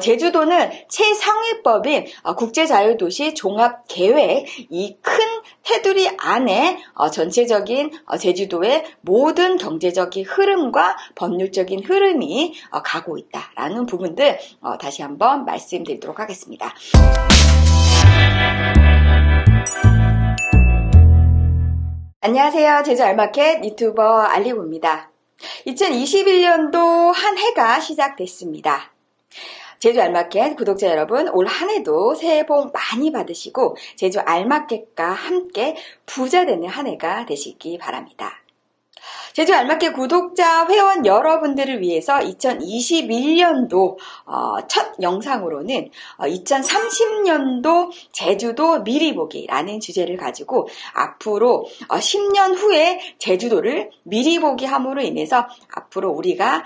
제주도는 최상위법인 국제자유도시 종합계획 이 큰 테두리 안에 전체적인 제주도의 모든 경제적인 흐름과 법률적인 흐름이 가고 있다라는 부분들 다시 한번 말씀드리도록 하겠습니다. 안녕하세요. 제주 알마켓 유튜버 알리고입니다. 2021년도 한 해가 시작됐습니다. 제주 알마켓 구독자 여러분, 올 한 해도 새해 복 많이 받으시고 제주 알마켓과 함께 부자 되는 한 해가 되시기 바랍니다. 제주 알마켓 구독자 회원 여러분들을 위해서 2021년도 첫 영상으로는 2030년도 제주도 미리 보기라는 주제를 가지고 앞으로 10년 후에 제주도를 미리 보기 함으로 인해서 앞으로 우리가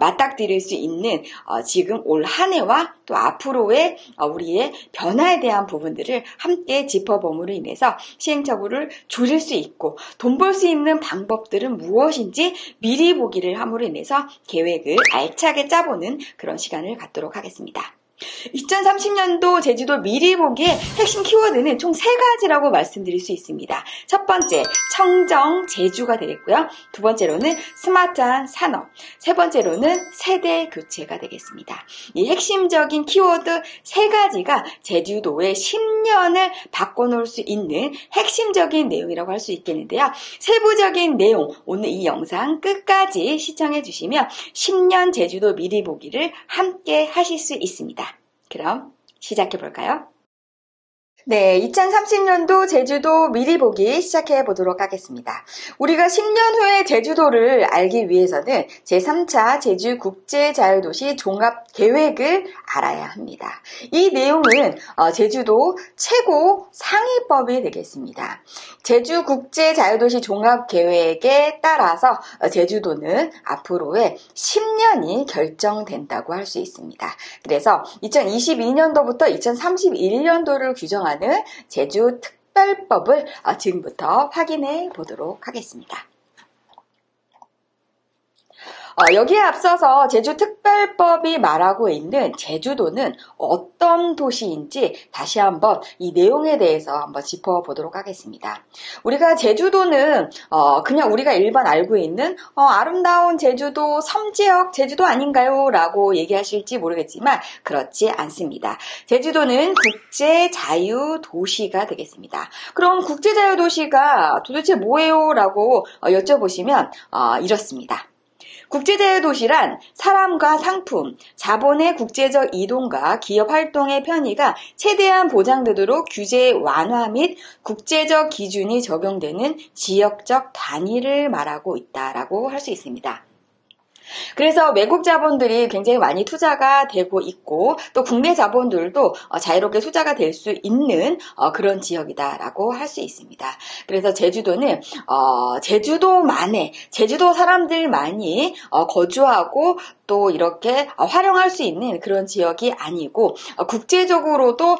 맞닥뜨릴 수 있는 지금 올 한 해와 또 앞으로의 우리의 변화에 대한 부분들을 함께 짚어봄으로 인해서 시행착오를 줄일 수 있고 돈 벌 수 있는 방법들은 무엇인지 미리 보기를 함으로 인해서 계획을 알차게 짜보는 그런 시간을 갖도록 하겠습니다. 2030년도 제주도 미리 보기의 핵심 키워드는 총 3가지라고 말씀드릴 수 있습니다. 첫 번째, 청정 제주가 되겠고요. 두 번째로는 스마트한 산업, 세 번째로는 세대 교체가 되겠습니다. 이 핵심적인 키워드 3가지가 제주도의 10년을 바꿔놓을 수 있는 핵심적인 내용이라고 할 수 있겠는데요. 세부적인 내용, 오늘 이 영상 끝까지 시청해 주시면 10년 제주도 미리 보기를 함께 하실 수 있습니다. 그럼 시작해 볼까요? 네, 2030년도 제주도 미리 보기 시작해 보도록 하겠습니다. 우리가 10년 후에 제주도를 알기 위해서는 제3차 제주국제자유도시 종합계획을 알아야 합니다. 이 내용은 제주도 최고 상위법이 되겠습니다. 제주국제자유도시 종합계획에 따라서 제주도는 앞으로의 10년이 결정된다고 할 수 있습니다. 그래서 2022년도부터 2031년도를 규정하는 제주 특별법을 지금부터 확인해 보도록 하겠습니다. 여기에 앞서서 제주특별법이 말하고 있는 제주도는 어떤 도시인지 다시 한번 이 내용에 대해서 한번 짚어보도록 하겠습니다. 우리가 제주도는 그냥 우리가 일반 알고 있는 아름다운 제주도 섬지역 제주도 아닌가요? 라고 얘기하실지 모르겠지만 그렇지 않습니다. 제주도는 국제자유도시가 되겠습니다. 그럼 국제자유도시가 도대체 뭐예요? 라고 여쭤보시면 이렇습니다. 국제자유도시란 사람과 상품, 자본의 국제적 이동과 기업 활동의 편의가 최대한 보장되도록 규제 완화 및 국제적 기준이 적용되는 지역적 단위를 말하고 있다라고 할 수 있습니다. 그래서 외국 자본들이 굉장히 많이 투자가 되고 있고 또 국내 자본들도 자유롭게 투자가 될 수 있는 그런 지역이다라고 할 수 있습니다. 그래서 제주도는 제주도만의 제주도 사람들만이 거주하고 또 이렇게 활용할 수 있는 그런 지역이 아니고 국제적으로도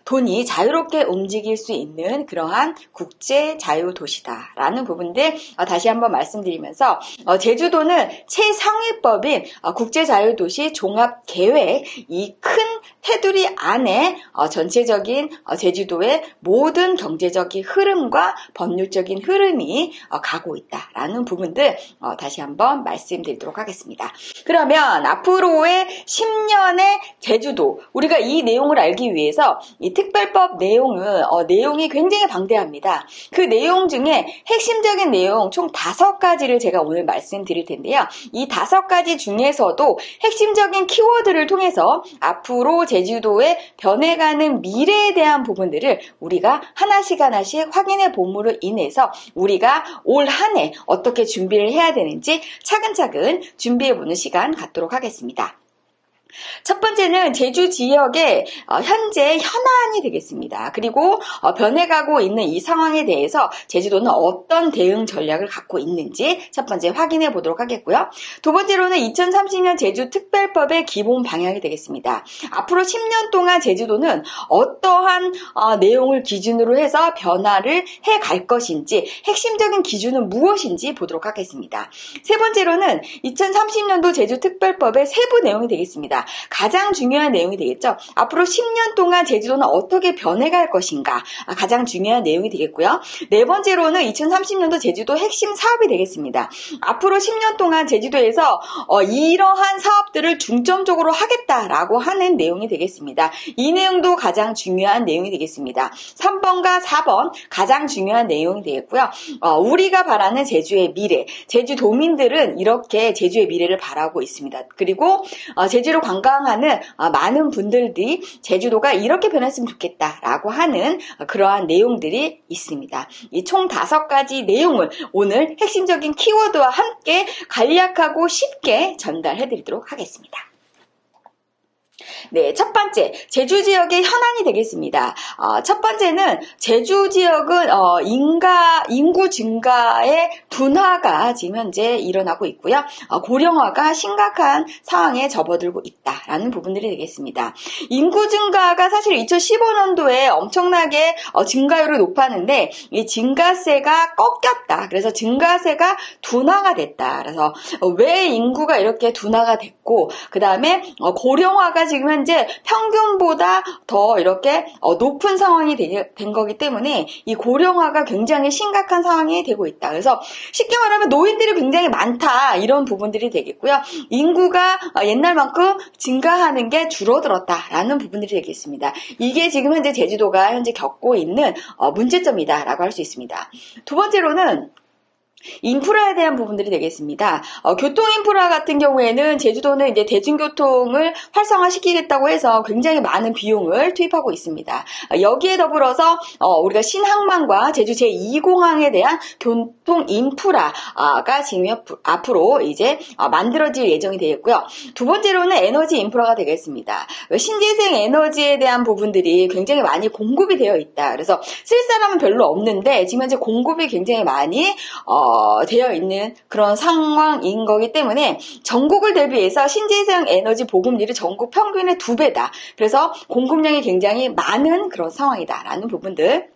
돈이 자유롭게 움직일 수 있는 그러한 국제자유도시다라는 부분들 다시 한번 말씀드리면서 제주도는 최상위법인 국제자유도시 종합계획 이 큰 테두리 안에 전체적인 제주도의 모든 경제적인 흐름과 법률적인 흐름이 가고 있다라는 부분들 다시 한번 말씀드리도록 하겠습니다. 그러면 앞으로의 10년의 제주도 우리가 이 내용을 알기 위해서 이 특별법 내용이 굉장히 방대합니다. 그 내용 중에 핵심적인 내용 총 5가지를 제가 오늘 말씀드릴 텐데요. 이 5가지 중에서도 핵심적인 키워드를 통해서 앞으로 제주도의 변해가는 미래에 대한 부분들을 우리가 하나씩 확인해 봄으로 인해서 우리가 올 한 해 어떻게 준비를 해야 되는지 차근차근 준비해보는 시간 갖도록 하겠습니다. 첫 번째는 제주 지역의 현재 현안이 되겠습니다. 그리고 변해가고 있는 이 상황에 대해서 제주도는 어떤 대응 전략을 갖고 있는지 첫 번째 확인해 보도록 하겠고요. 두 번째로는 2030년 제주특별법의 기본 방향이 되겠습니다. 앞으로 10년 동안 제주도는 어떠한 내용을 기준으로 해서 변화를 해갈 것인지 핵심적인 기준은 무엇인지 보도록 하겠습니다. 세 번째로는 2030년도 제주특별법의 세부 내용이 되겠습니다. 되겠습니다. 가장 중요한 내용이 되겠죠. 앞으로 10년 동안 제주도는 어떻게 변해갈 것인가, 가장 중요한 내용이 되겠고요. 네 번째로는 2030년도 제주도 핵심 사업이 되겠습니다. 앞으로 10년 동안 제주도에서 이러한 사업들을 중점적으로 하겠다라고 하는 내용이 되겠습니다. 이 내용도 가장 중요한 내용이 되겠습니다. 3번과 4번 가장 중요한 내용이 되겠고요. 우리가 바라는 제주의 미래, 제주도민들은 이렇게 제주의 미래를 바라고 있습니다. 그리고 제주로 관광하는 많은 분들이 제주도가 이렇게 변했으면 좋겠다라고 하는 그러한 내용들이 있습니다. 이 총 5가지 내용을 오늘 핵심적인 키워드와 함께 간략하고 쉽게 전달해 드리도록 하겠습니다. 네, 첫 번째, 제주 지역의 현안이 되겠습니다. 첫 번째는 제주 지역은 인구 증가의 둔화가 지금 현재 일어나고 있고요. 고령화가 심각한 상황에 접어들고 있다라는 부분들이 되겠습니다. 인구 증가가 사실 2015년도에 엄청나게 증가율이 높았는데 이 증가세가 꺾였다. 그래서 증가세가 둔화가 됐다. 그래서 왜 인구가 이렇게 둔화가 됐고, 그 다음에 고령화가 지금 현재 평균보다 더 이렇게 높은 상황이 된 거기 때문에 이 고령화가 굉장히 심각한 상황이 되고 있다. 그래서 쉽게 말하면 노인들이 굉장히 많다, 이런 부분들이 되겠고요. 인구가 옛날만큼 증가하는 게 줄어들었다라는 부분들이 되겠습니다. 이게 지금 현재 제주도가 현재 겪고 있는 문제점이다라고 할 수 있습니다. 두 번째로는 인프라에 대한 부분들이 되겠습니다. 교통 인프라 같은 경우에는 제주도는 이제 대중교통을 활성화시키겠다고 해서 굉장히 많은 비용을 투입하고 있습니다. 여기에 더불어서 우리가 신항만과 제주 제2공항에 대한 교통 인프라가 지금 앞으로 이제 만들어질 예정이 되겠고요. 두 번째로는 에너지 인프라가 되겠습니다. 신재생 에너지에 대한 부분들이 굉장히 많이 공급이 되어 있다. 그래서 쓸 사람은 별로 없는데 지금 현재 공급이 굉장히 많이 되어 있는 그런 상황인 거기 때문에 전국을 대비해서 신재생 에너지 보급률이 전국 평균의 2배다. 그래서 공급량이 굉장히 많은 그런 상황이다라는 부분들.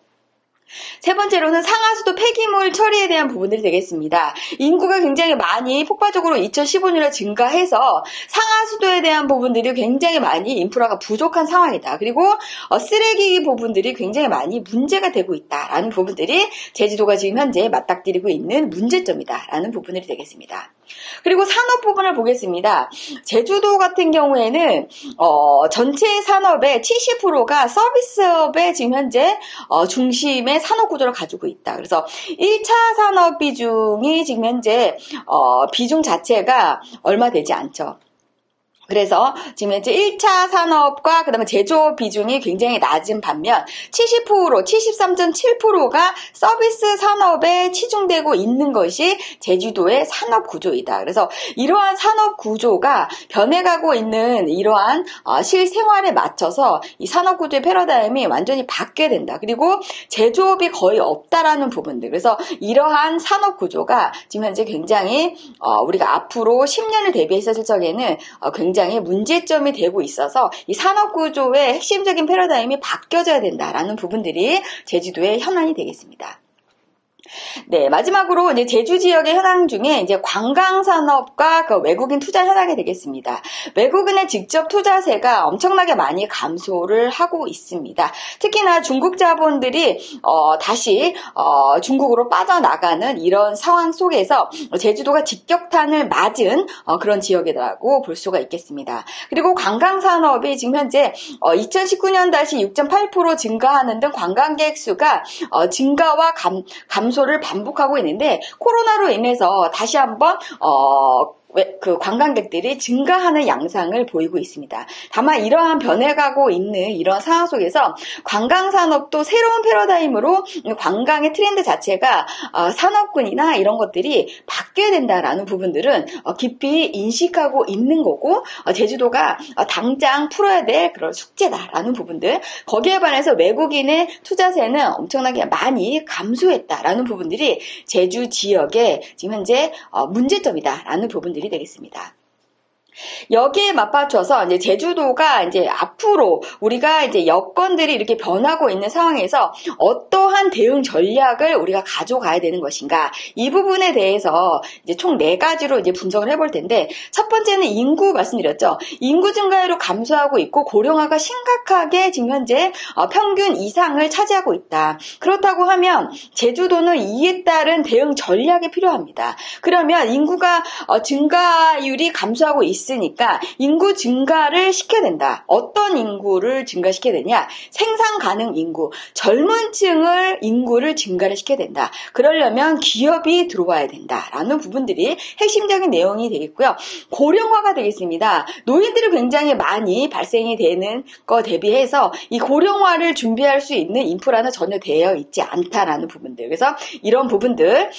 세 번째로는 상하수도 폐기물 처리에 대한 부분들이 되겠습니다. 인구가 굉장히 많이 폭발적으로 2015년에 증가해서 상하수도에 대한 부분들이 굉장히 많이 인프라가 부족한 상황이다. 그리고 쓰레기 부분들이 굉장히 많이 문제가 되고 있다라는 부분들이 제주도가 지금 현재 맞닥뜨리고 있는 문제점이다라는 부분들이 되겠습니다. 그리고 산업 부분을 보겠습니다. 제주도 같은 경우에는 전체 산업의 70%가 서비스업에 지금 현재 중심의 산업 구조를 가지고 있다. 그래서 1차 산업 비중이 지금 현재 비중 자체가 얼마 되지 않죠. 그래서 지금 현재 1차 산업과 그다음에 제조업 비중이 굉장히 낮은 반면 73.7%가 서비스 산업에 치중되고 있는 것이 제주도의 산업 구조이다. 그래서 이러한 산업 구조가 변해가고 있는 이러한 실생활에 맞춰서 이 산업 구조의 패러다임이 완전히 바뀌어야 된다. 그리고 제조업이 거의 없다라는 부분들. 그래서 이러한 산업 구조가 지금 현재 굉장히 우리가 앞으로 10년을 대비했을 적에는 굉장히 문제점이 되고 있어서 이 산업구조의 핵심적인 패러다임이 바뀌어져야 된다라는 부분들이 제주도의 현안이 되겠습니다. 네, 마지막으로 이제 제주 지역의 현황 중에 이제 관광 산업과 그 외국인 투자 현황이 되겠습니다. 외국인의 직접 투자세가 엄청나게 많이 감소를 하고 있습니다. 특히나 중국 자본들이 다시 중국으로 빠져나가는 이런 상황 속에서 제주도가 직격탄을 맞은 그런 지역이라고 볼 수가 있겠습니다. 그리고 관광 산업이 지금 현재 2019년 다시 6.8% 증가하는 등 관광객 수가 증가와 감소를 반복하고 있는데 코로나로 인해서 다시 한번 그 관광객들이 증가하는 양상을 보이고 있습니다. 다만 이러한 변해가고 있는 이런 상황 속에서 관광산업도 새로운 패러다임으로 관광의 트렌드 자체가 산업군이나 이런 것들이 바뀌어야 된다라는 부분들은 깊이 인식하고 있는 거고 제주도가 당장 풀어야 될 그런 숙제다라는 부분들, 거기에 반해서 외국인의 투자세는 엄청나게 많이 감소했다라는 부분들이 제주 지역의 지금 현재 문제점이다라는 부분들이 되겠습니다. 여기에 맞받쳐서 이제 제주도가 이제 앞으로 우리가 이제 여건들이 이렇게 변하고 있는 상황에서 어떠한 대응 전략을 우리가 가져가야 되는 것인가, 이 부분에 대해서 이제 총 4가지로 이제 분석을 해볼 텐데, 첫 번째는 인구 말씀드렸죠. 인구 증가율을 감소하고 있고 고령화가 심각하게 지금 현재 평균 이상을 차지하고 있다. 그렇다고 하면 제주도는 이에 따른 대응 전략이 필요합니다. 그러면 인구가 증가율이 감소하고 있으니까 인구 증가를 시켜야 된다. 어떤 인구를 증가시켜야 되냐? 생산 가능 인구, 젊은 층을 인구를 증가를 시켜야 된다. 그러려면 기업이 들어와야 된다라는 부분들이 핵심적인 내용이 되겠고요. 고령화가 되겠습니다. 노인들이 굉장히 많이 발생이 되는 거 대비해서 이 고령화를 준비할 수 있는 인프라는 전혀 되어 있지 않다라는 부분들. 그래서 이런 부분들을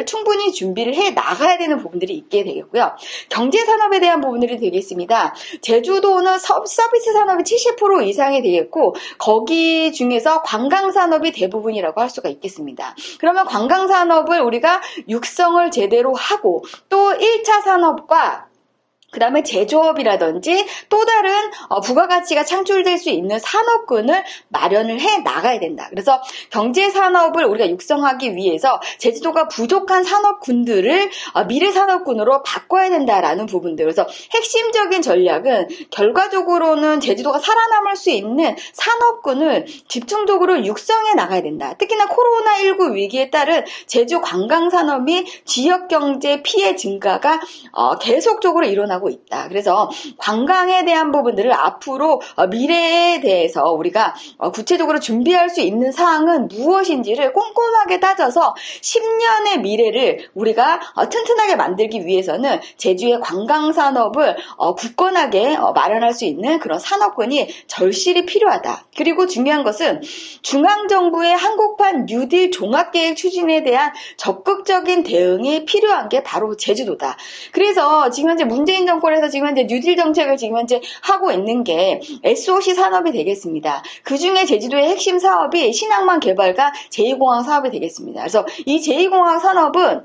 충분히 준비를 해 나가야 되는 부분들이 있게 되겠고요. 경제산업에 대한 부분들이 되겠습니다. 제주도는 서비스 산업이 70% 이상이 되겠고, 거기 중에서 관광산업이 대부분이라고 할 수가 있겠습니다. 그러면 관광산업을 우리가 육성을 제대로 하고, 또 1차 산업과 그 다음에 제조업이라든지 또 다른 부가가치가 창출될 수 있는 산업군을 마련을 해 나가야 된다. 그래서 경제산업을 우리가 육성하기 위해서 제주도가 부족한 산업군들을 미래 산업군으로 바꿔야 된다라는 부분들. 그래서 핵심적인 전략은 결과적으로는 제주도가 살아남을 수 있는 산업군을 집중적으로 육성해 나가야 된다. 특히나 코로나19 위기에 따른 제주 관광산업이 지역경제 피해 증가가 계속적으로 일어나고 있다. 그래서 관광에 대한 부분들을 앞으로 미래에 대해서 우리가 구체적으로 준비할 수 있는 사항은 무엇인지를 꼼꼼하게 따져서 10년의 미래를 우리가 튼튼하게 만들기 위해서는 제주의 관광산업을 굳건하게 마련할 수 있는 그런 산업군이 절실히 필요하다. 그리고 중요한 것은 중앙정부의 한국판 뉴딜 종합계획 추진에 대한 적극적인 대응이 필요한 게 바로 제주도다. 그래서 지금 현재 문재인 정권에서 지금 현재 뉴딜 정책을 지금 현재 하고 있는 게 SOC 산업이 되겠습니다. 그 중에 제주도의 핵심 사업이 신항만 개발과 제2공항 사업이 되겠습니다. 그래서 이 제2공항 산업은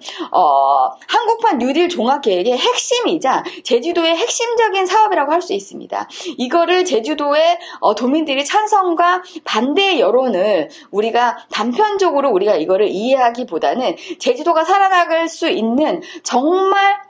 한국판 뉴딜 종합계획의 핵심이자 제주도의 핵심적인 사업이라고 할 수 있습니다. 이거를 제주도의 도민들이 찬성과 반대의 여론을 우리가 단편적으로 우리가 이거를 이해하기보다는 제주도가 살아나갈 수 있는 정말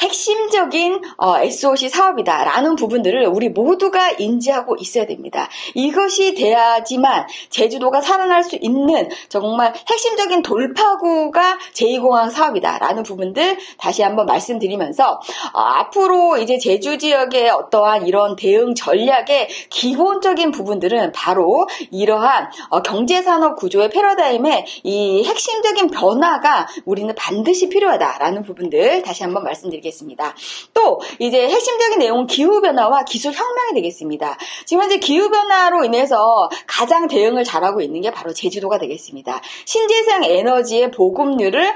핵심적인 SOC 사업이다라는 부분들을 우리 모두가 인지하고 있어야 됩니다. 이것이 돼야지만 제주도가 살아날 수 있는 정말 핵심적인 돌파구가 제2공항 사업이다라는 부분들 다시 한번 말씀드리면서 앞으로 이제 제주 지역의 어떠한 이런 대응 전략의 기본적인 부분들은 바로 이러한 경제산업 구조의 패러다임의 이 핵심적인 변화가 우리는 반드시 필요하다라는 부분들 다시 한번 말씀드리겠습니다. 또 이제 핵심적인 내용은 기후변화와 기술혁명이 되겠습니다. 지금 현재 기후변화로 인해서 가장 대응을 잘하고 있는 게 바로 제주도가 되겠습니다. 신재생 에너지의 보급률을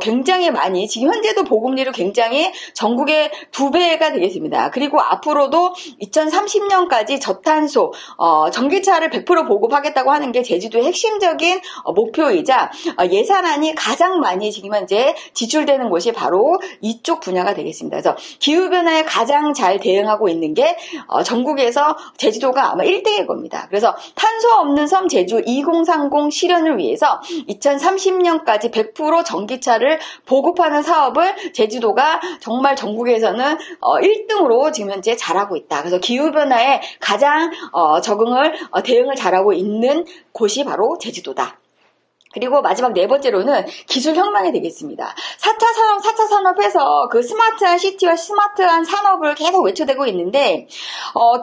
굉장히 많이, 지금 현재도 보급률을 굉장히 전국의 2배가 되겠습니다. 그리고 앞으로도 2030년까지 저탄소 전기차를 100% 보급하겠다고 하는 게 제주도의 핵심적인 목표이자 예산안이 가장 많이 지금 현재 지출되는 곳이 바로 이쪽 분야가 되겠습니다. 그래서 기후변화에 가장 잘 대응하고 있는 게 전국에서 제주도가 아마 1등일 겁니다. 그래서 탄소 없는 섬 제주 2030 실현을 위해서 2030년까지 100% 전기차를 보급하는 사업을 제주도가 정말 전국에서는 1등으로 지금 현재 잘하고 있다. 그래서 기후변화에 가장 대응을 잘하고 있는 곳이 바로 제주도다. 그리고 마지막 4번째로는 기술혁명이 되겠습니다. 4차 산업에서 그 스마트한 시티와 스마트한 산업을 계속 외쳐대고 있는데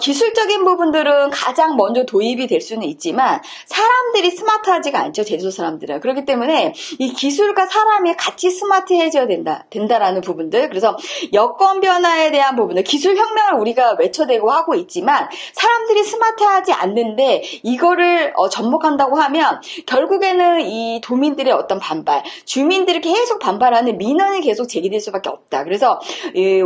기술적인 부분들은 가장 먼저 도입이 될 수는 있지만 사람들이 스마트하지가 않죠. 제주도 사람들은. 그렇기 때문에 이 기술과 사람이 같이 스마트해져야 된다라는 부분들. 그래서 여건 변화에 대한 부분들, 기술혁명을 우리가 외쳐대고 하고 있지만 사람들이 스마트하지 않는데 이거를 접목한다고 하면 결국에는 이 이 도민들의 어떤 반발, 주민들이 계속 반발하는 민원이 계속 제기될 수밖에 없다. 그래서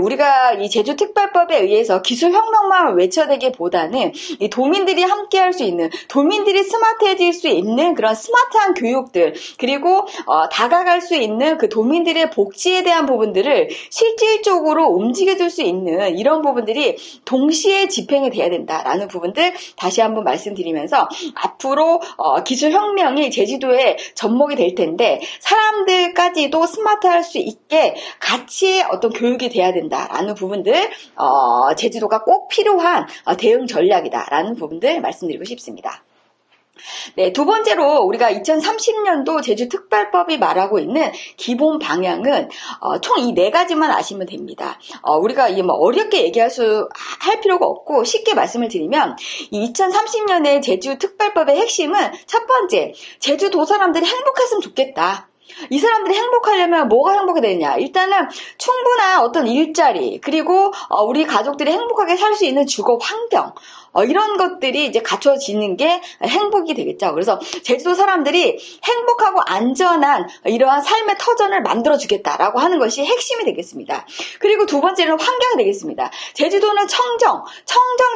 우리가 이 제주특별법에 의해서 기술혁명만 외쳐대기보다는 이 도민들이 함께할 수 있는, 도민들이 스마트해질 수 있는 그런 스마트한 교육들, 그리고 다가갈 수 있는 그 도민들의 복지에 대한 부분들을 실질적으로 움직여줄 수 있는 이런 부분들이 동시에 집행이 돼야 된다라는 부분들 다시 한번 말씀드리면서, 앞으로 기술혁명이 제주도에 접목이 될 텐데 사람들까지도 스마트할 수 있게 같이 어떤 교육이 돼야 된다라는 부분들, 제주도가 꼭 필요한 대응 전략이다라는 부분들 말씀드리고 싶습니다. 네, 두 번째로 우리가 2030년도 제주특별법이 말하고 있는 기본 방향은 총 이 네 가지만 아시면 됩니다. 우리가 뭐 어렵게 할 필요가 없고 쉽게 말씀을 드리면, 이 2030년의 제주특별법의 핵심은 첫 번째, 제주도 사람들이 행복했으면 좋겠다. 이 사람들이 행복하려면 뭐가 행복이 되느냐? 일단은 충분한 어떤 일자리, 그리고 우리 가족들이 행복하게 살 수 있는 주거 환경, 이런 것들이 이제 갖춰지는 게 행복이 되겠죠. 그래서 제주도 사람들이 행복하고 안전한 이러한 삶의 터전을 만들어주겠다라고 하는 것이 핵심이 되겠습니다. 그리고 두 번째는 환경이 되겠습니다. 제주도는 청정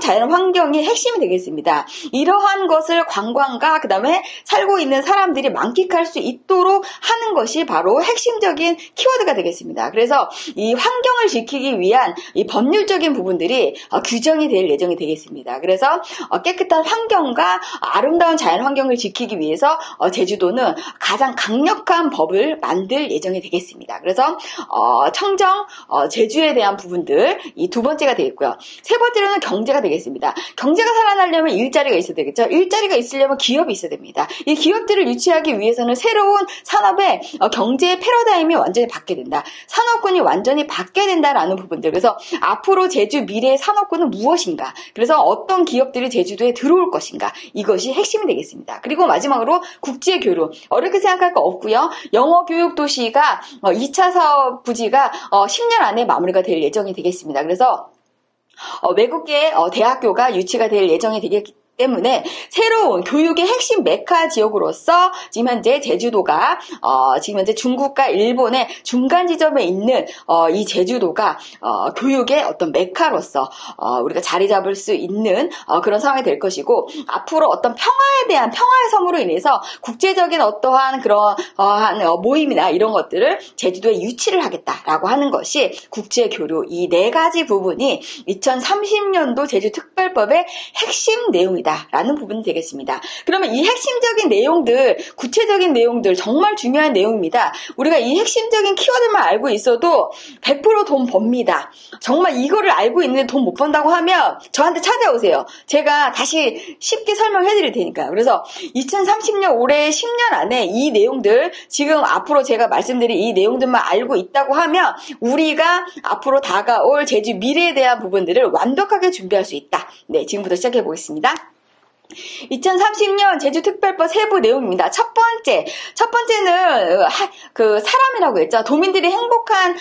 자연 환경이 핵심이 되겠습니다. 이러한 것을 관광과 그 다음에 살고 있는 사람들이 만끽할 수 있도록 하는 것이 바로 핵심적인 키워드가 되겠습니다. 그래서 이 환경을 지키기 위한 이 법률적인 부분들이 규정이 될 예정이 되겠습니다. 그래서 깨끗한 환경과 아름다운 자연 환경을 지키기 위해서 제주도는 가장 강력한 법을 만들 예정이 되겠습니다. 그래서 청정, 제주에 대한 부분들, 이 두 번째가 되겠고요. 세 번째로는 경제가 되겠습니다. 경제가 살아나려면 일자리가 있어야 되겠죠. 일자리가 있으려면 기업이 있어야 됩니다. 이 기업들을 유치하기 위해서는 새로운 산업의 경제의 패러다임이 완전히 바뀌어야 된다. 산업군이 완전히 바뀌어야 된다라는 부분들. 그래서 앞으로 제주 미래의 산업군은 무엇인가? 그래서 어떤 기업들이 제주도에 들어올 것인가? 이것이 핵심이 되겠습니다. 그리고 마지막으로 국제 교류. 어렵게 생각할 거 없고요. 영어 교육 도시가 2차 사업 부지가 10년 안에 마무리가 될 예정이 되겠습니다. 그래서 외국계 대학교가 유치가 될 예정이 되겠기 때문에 새로운 교육의 핵심 메카 지역으로서 지금 현재 제주도가 지금 현재 중국과 일본의 중간 지점에 있는 이 제주도가 교육의 어떤 메카로서 우리가 자리 잡을 수 있는 그런 상황이 될 것이고, 앞으로 어떤 평화에 대한 평화의 섬으로 인해서 국제적인 어떠한 그런 모임이나 이런 것들을 제주도에 유치를 하겠다라고 하는 것이 국제 교류, 이 네 가지 부분이 2030년도 제주특별법의 핵심 내용이다 라는 부분이 되겠습니다. 그러면 이 핵심적인 내용들, 구체적인 내용들, 정말 중요한 내용입니다. 우리가 이 핵심적인 키워드만 알고 있어도 100% 돈 법니다. 정말 이거를 알고 있는데 돈 못 번다고 하면 저한테 찾아오세요. 제가 다시 쉽게 설명해 드릴 테니까요. 그래서 2030년 올해 10년 안에 이 내용들, 지금 앞으로 제가 말씀드린 이 내용들만 알고 있다고 하면 우리가 앞으로 다가올 제주 미래에 대한 부분들을 완벽하게 준비할 수 있다. 네, 지금부터 시작해 보겠습니다. 2030년 제주특별법 세부 내용입니다. 첫 번째는 그 사람이라고 했죠. 도민들이 행복한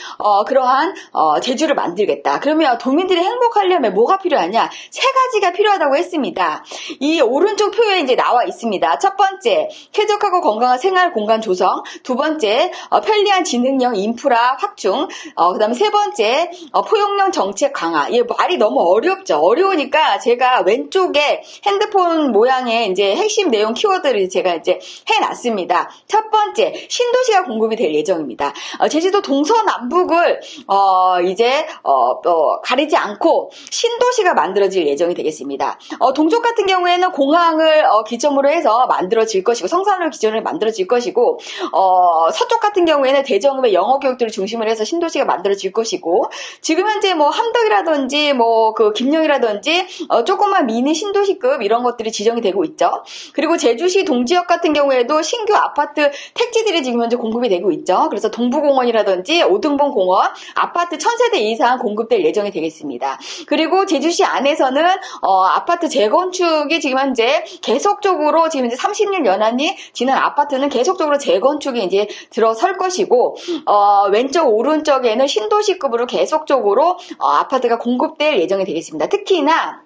그러한 제주를 만들겠다. 그러면 도민들이 행복하려면 뭐가 필요하냐? 세 가지가 필요하다고 했습니다. 이 오른쪽 표에 이제 나와 있습니다. 첫 번째, 쾌적하고 건강한 생활 공간 조성. 두 번째, 편리한 지능형 인프라 확충. 그다음에 세 번째, 포용력 정책 강화. 이 말이 너무 어렵죠. 어려우니까 제가 왼쪽에 핸드폰 모양의 이제 핵심 내용 키워드를 제가 이제 해놨습니다. 첫 번째, 신도시가 공급이 될 예정입니다. 제주도 동서남북을 이제 가리지 않고 신도시가 만들어질 예정이 되겠습니다. 동쪽 같은 경우에는 공항을 기점으로 해서 만들어질 것이고, 성산을 기점으로 만들어질 것이고, 서쪽 같은 경우에는 대정읍의 영어 교육들을 중심으로 해서 신도시가 만들어질 것이고, 지금 현재 뭐 함덕이라든지 뭐 그 김영이라든지 조그만 미니 신도시급 이런 것들이 지정이 되고 있죠. 그리고 제주시 동지역 같은 경우에도 신규 아파트 택지들이 지금 현재 공급이 되고 있죠. 그래서 동부공원이라든지 오등봉 공원, 아파트 1000세대 이상 공급될 예정이 되겠습니다. 그리고 제주시 안에서는 아파트 재건축이 지금 현재 계속적으로 지금 이제 30년 연한이 지난 아파트는 계속적으로 재건축이 이제 들어설 것이고, 왼쪽 오른쪽에는 신도시급으로 계속적으로 아파트가 공급될 예정이 되겠습니다. 특히나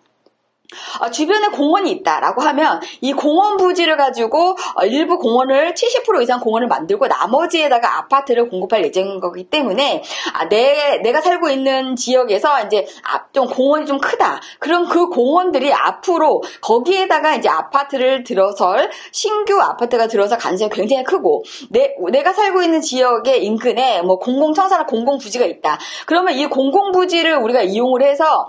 주변에 공원이 있다라고 하면 이 공원 부지를 가지고 일부 공원을 70% 이상 공원을 만들고 나머지에다가 아파트를 공급할 예정인 거기 때문에 내가 살고 있는 지역에서 이제 좀 공원이 좀 크다. 그럼 그 공원들이 앞으로 거기에다가 이제 아파트를 들어설 신규 아파트가 들어설 가능성이 굉장히 크고 내가 살고 있는 지역의 인근에 뭐 공공청사나 공공부지가 있다. 그러면 이 공공부지를 우리가 이용을 해서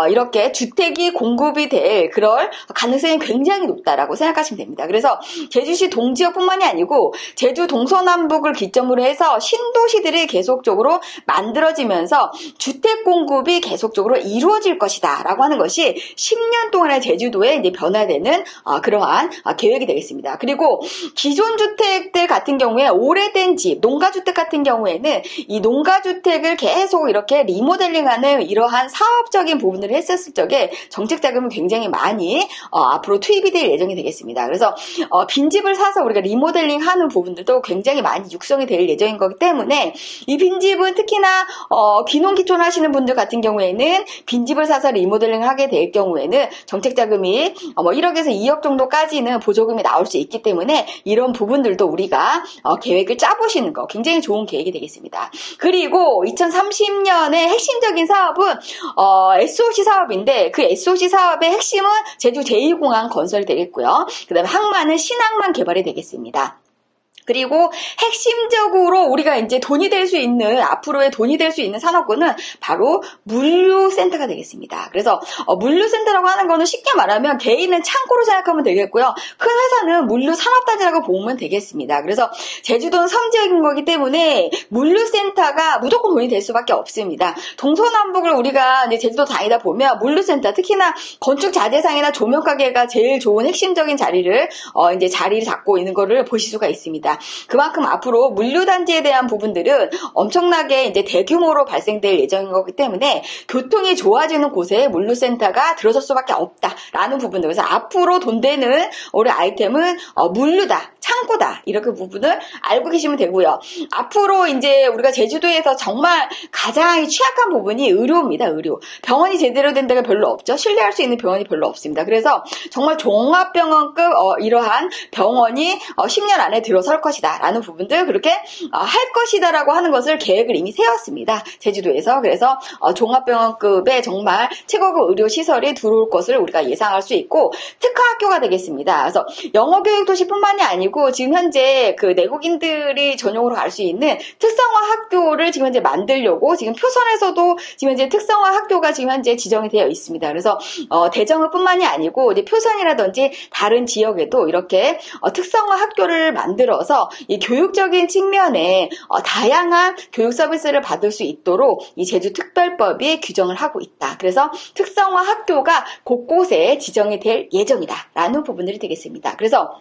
이렇게 주택이 공급이 될 그럴 가능성이 굉장히 높다라고 생각하시면 됩니다. 그래서 제주시 동지역뿐만이 아니고 제주 동서남북을 기점으로 해서 신도시들이 계속적으로 만들어지면서 주택 공급이 계속적으로 이루어질 것이다 라고 하는 것이 10년 동안의 제주도에 이제 변화되는 그러한 계획이 되겠습니다. 그리고 기존 주택들 같은 경우에 오래된 집, 농가주택 같은 경우에는 이 농가주택을 계속 이렇게 리모델링하는 이러한 사업적인 부분을 했었을 적에 정책자금이 굉장히 많이 앞으로 투입이 될 예정이 되겠습니다. 그래서 빈집을 사서 우리가 리모델링하는 부분들도 굉장히 많이 육성이 될 예정인 거기 때문에 이 빈집은 특히나 귀농귀촌 하시는 분들 같은 경우에는 빈집을 사서 리모델링을 하게 될 경우에는 정책자금이 1억에서 2억 정도까지는 보조금이 나올 수 있기 때문에 이런 부분들도 우리가 계획을 짜보시는 거 굉장히 좋은 계획이 되겠습니다. 그리고 2030년의 핵심적인 사업은 SOC 사업인데 그 SOC 사업의 핵심은 제주 제2공항 건설이 되겠고요. 그 다음에 항만은 신항만 개발이 되겠습니다. 그리고 핵심적으로 우리가 이제 돈이 될 수 있는 앞으로의 돈이 될 수 있는 산업군은 바로 물류센터가 되겠습니다. 그래서 물류센터라고 하는 거는 쉽게 말하면 개인은 창고로 생각하면 되겠고요. 큰 회사는 물류산업단지라고 보면 되겠습니다. 그래서 제주도는 섬지역인 거기 때문에 물류센터가 무조건 돈이 될 수밖에 없습니다. 동서남북을 우리가 이제 제주도 다니다 보면 물류센터 특히나 건축자재상이나 조명가게가 제일 좋은 핵심적인 자리를 잡고 있는 거를 보실 수가 있습니다. 그만큼 앞으로 물류단지에 대한 부분들은 엄청나게 이제 대규모로 발생될 예정인 거기 때문에 교통이 좋아지는 곳에 물류센터가 들어설 수밖에 없다라는 부분들. 그래서 앞으로 돈 되는 우리 아이템은 물류다, 창고다 이렇게 부분을 알고 계시면 되고요. 앞으로 이제 우리가 제주도에서 정말 가장 취약한 부분이 의료입니다. 의료. 병원이 제대로 된 데가 별로 없죠. 신뢰할 수 있는 병원이 별로 없습니다. 그래서 정말 종합병원급 이러한 병원이 10년 안에 들어설 것이다 라는 부분들 그렇게 할 것이다 라고 하는 것을 계획을 이미 세웠습니다. 제주도에서. 그래서 종합병원급의 정말 최고급 의료시설이 들어올 것을 우리가 예상할 수 있고 특화학교가 되겠습니다. 그래서 영어교육도시뿐만이 아니고 지금 현재 그 내국인들이 전용으로 갈 수 있는 특성화 학교를 지금 현재 만들려고 지금 표선에서도 지금 현재 특성화 학교가 지금 현재 지정이 되어 있습니다. 그래서 대정읍뿐만이 아니고 이제 표선이라든지 다른 지역에도 이렇게 특성화 학교를 만들어서 이 교육적인 측면에 다양한 교육 서비스를 받을 수 있도록 이 제주특별법이 규정을 하고 있다. 그래서 특성화 학교가 곳곳에 지정이 될 예정이다라는 부분들이 되겠습니다. 그래서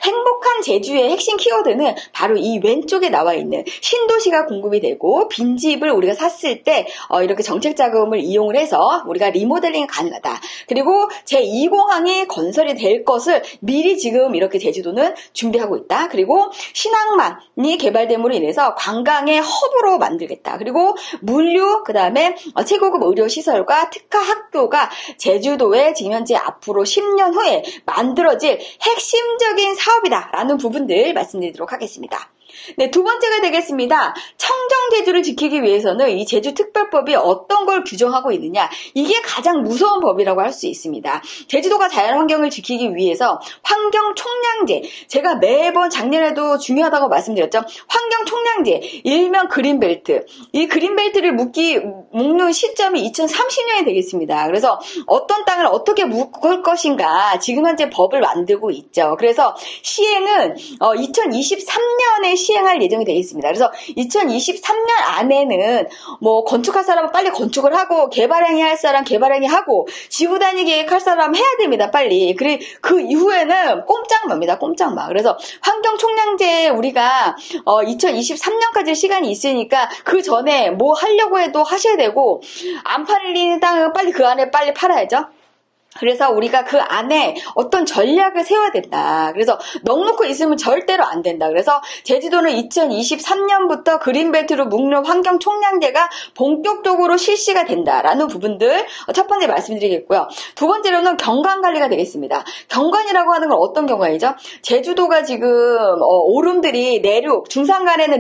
행복한 제주의 핵심 키워드는 바로 이 왼쪽에 나와 있는 신도시가 공급이 되고 빈집을 우리가 샀을 때 이렇게 정책자금을 이용을 해서 우리가 리모델링이 가능하다. 그리고 제2공항이 건설이 될 것을 미리 지금 이렇게 제주도는 준비하고 있다. 그리고 신항만이 개발됨으로 인해서 관광의 허브로 만들겠다. 그리고 물류, 그 다음에 최고급 의료시설과 특화학교가 제주도에 지금 현재 앞으로 10년 후에 만들어질 핵심적인 사업이다라는 부분들 말씀드리도록 하겠습니다. 네, 두 번째가 되겠습니다. 청정제주를 지키기 위해서는 이 제주특별법이 어떤 걸 규정하고 있느냐, 이게 가장 무서운 법이라고 할 수 있습니다. 제주도가 자연환경을 지키기 위해서 환경총량제, 제가 매번 작년에도 중요하다고 말씀드렸죠. 환경총량제, 일명 그린벨트, 이 그린벨트를 묶는 시점이 2030년이 되겠습니다. 그래서 어떤 땅을 어떻게 묶을 것인가 지금 현재 법을 만들고 있죠. 그래서 시행은 2023년에 시행할 예정이 되어 있습니다. 그래서 2023년 안에는 뭐 건축할 사람은 빨리 건축을 하고 개발행위 할 사람 개발행위 하고 지구단위 계획할 사람 해야 됩니다. 빨리. 그리고 그 이후에는 꼼짝마입니다. 꼼짝마. 그래서 환경총량제 우리가 2023년까지 시간이 있으니까 그 전에 뭐 하려고 해도 하셔야 되고 안 팔리는 땅은 빨리 그 안에 빨리 팔아야죠. 그래서 우리가 그 안에 어떤 전략을 세워야 된다. 그래서 넉놓고 있으면 절대로 안 된다. 그래서 제주도는 2023년부터 그린벨트로 묶는 환경총량제가 본격적으로 실시가 된다라는 부분들 첫 번째 말씀드리겠고요. 두 번째로는 경관관리가 되겠습니다. 경관이라고 하는 건 어떤 경관이죠? 제주도가 지금 오름들이 내륙, 중산간에는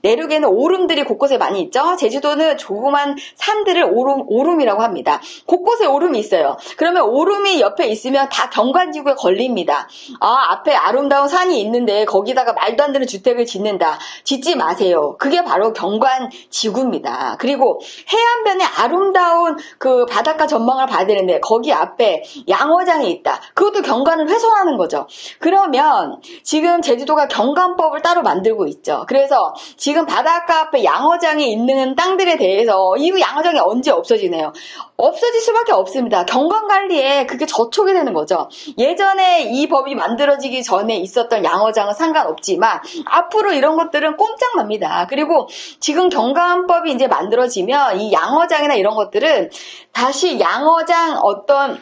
내륙에는 오름들이 곳곳에 많이 있죠. 제주도는 조그만 산들을 오름이라고 합니다. 곳곳에 오름이 있어요. 그러면 오름이 옆에 있으면 다 경관지구에 걸립니다. 앞에 아름다운 산이 있는데 거기다가 말도 안 되는 주택을 짓는다. 짓지 마세요. 그게 바로 경관지구입니다. 그리고 해안변에 아름다운 그 바닷가 전망을 봐야 되는데 거기 앞에 양어장이 있다. 그것도 경관을 훼손하는 거죠. 그러면 지금 제주도가 경관법을 따로 만들고 있죠. 그래서 지금 바닷가 앞에 양어장이 있는 땅들에 대해서 이 양어장이 언제 없어지네요. 없어질 수밖에 없습니다. 경관관리에 그게 저촉이 되는 거죠. 예전에 이 법이 만들어지기 전에 있었던 양어장은 상관없지만 앞으로 이런 것들은 꼼짝맙니다. 그리고 지금 경관법이 이제 만들어지면 이 양어장이나 이런 것들은 다시 양어장 어떤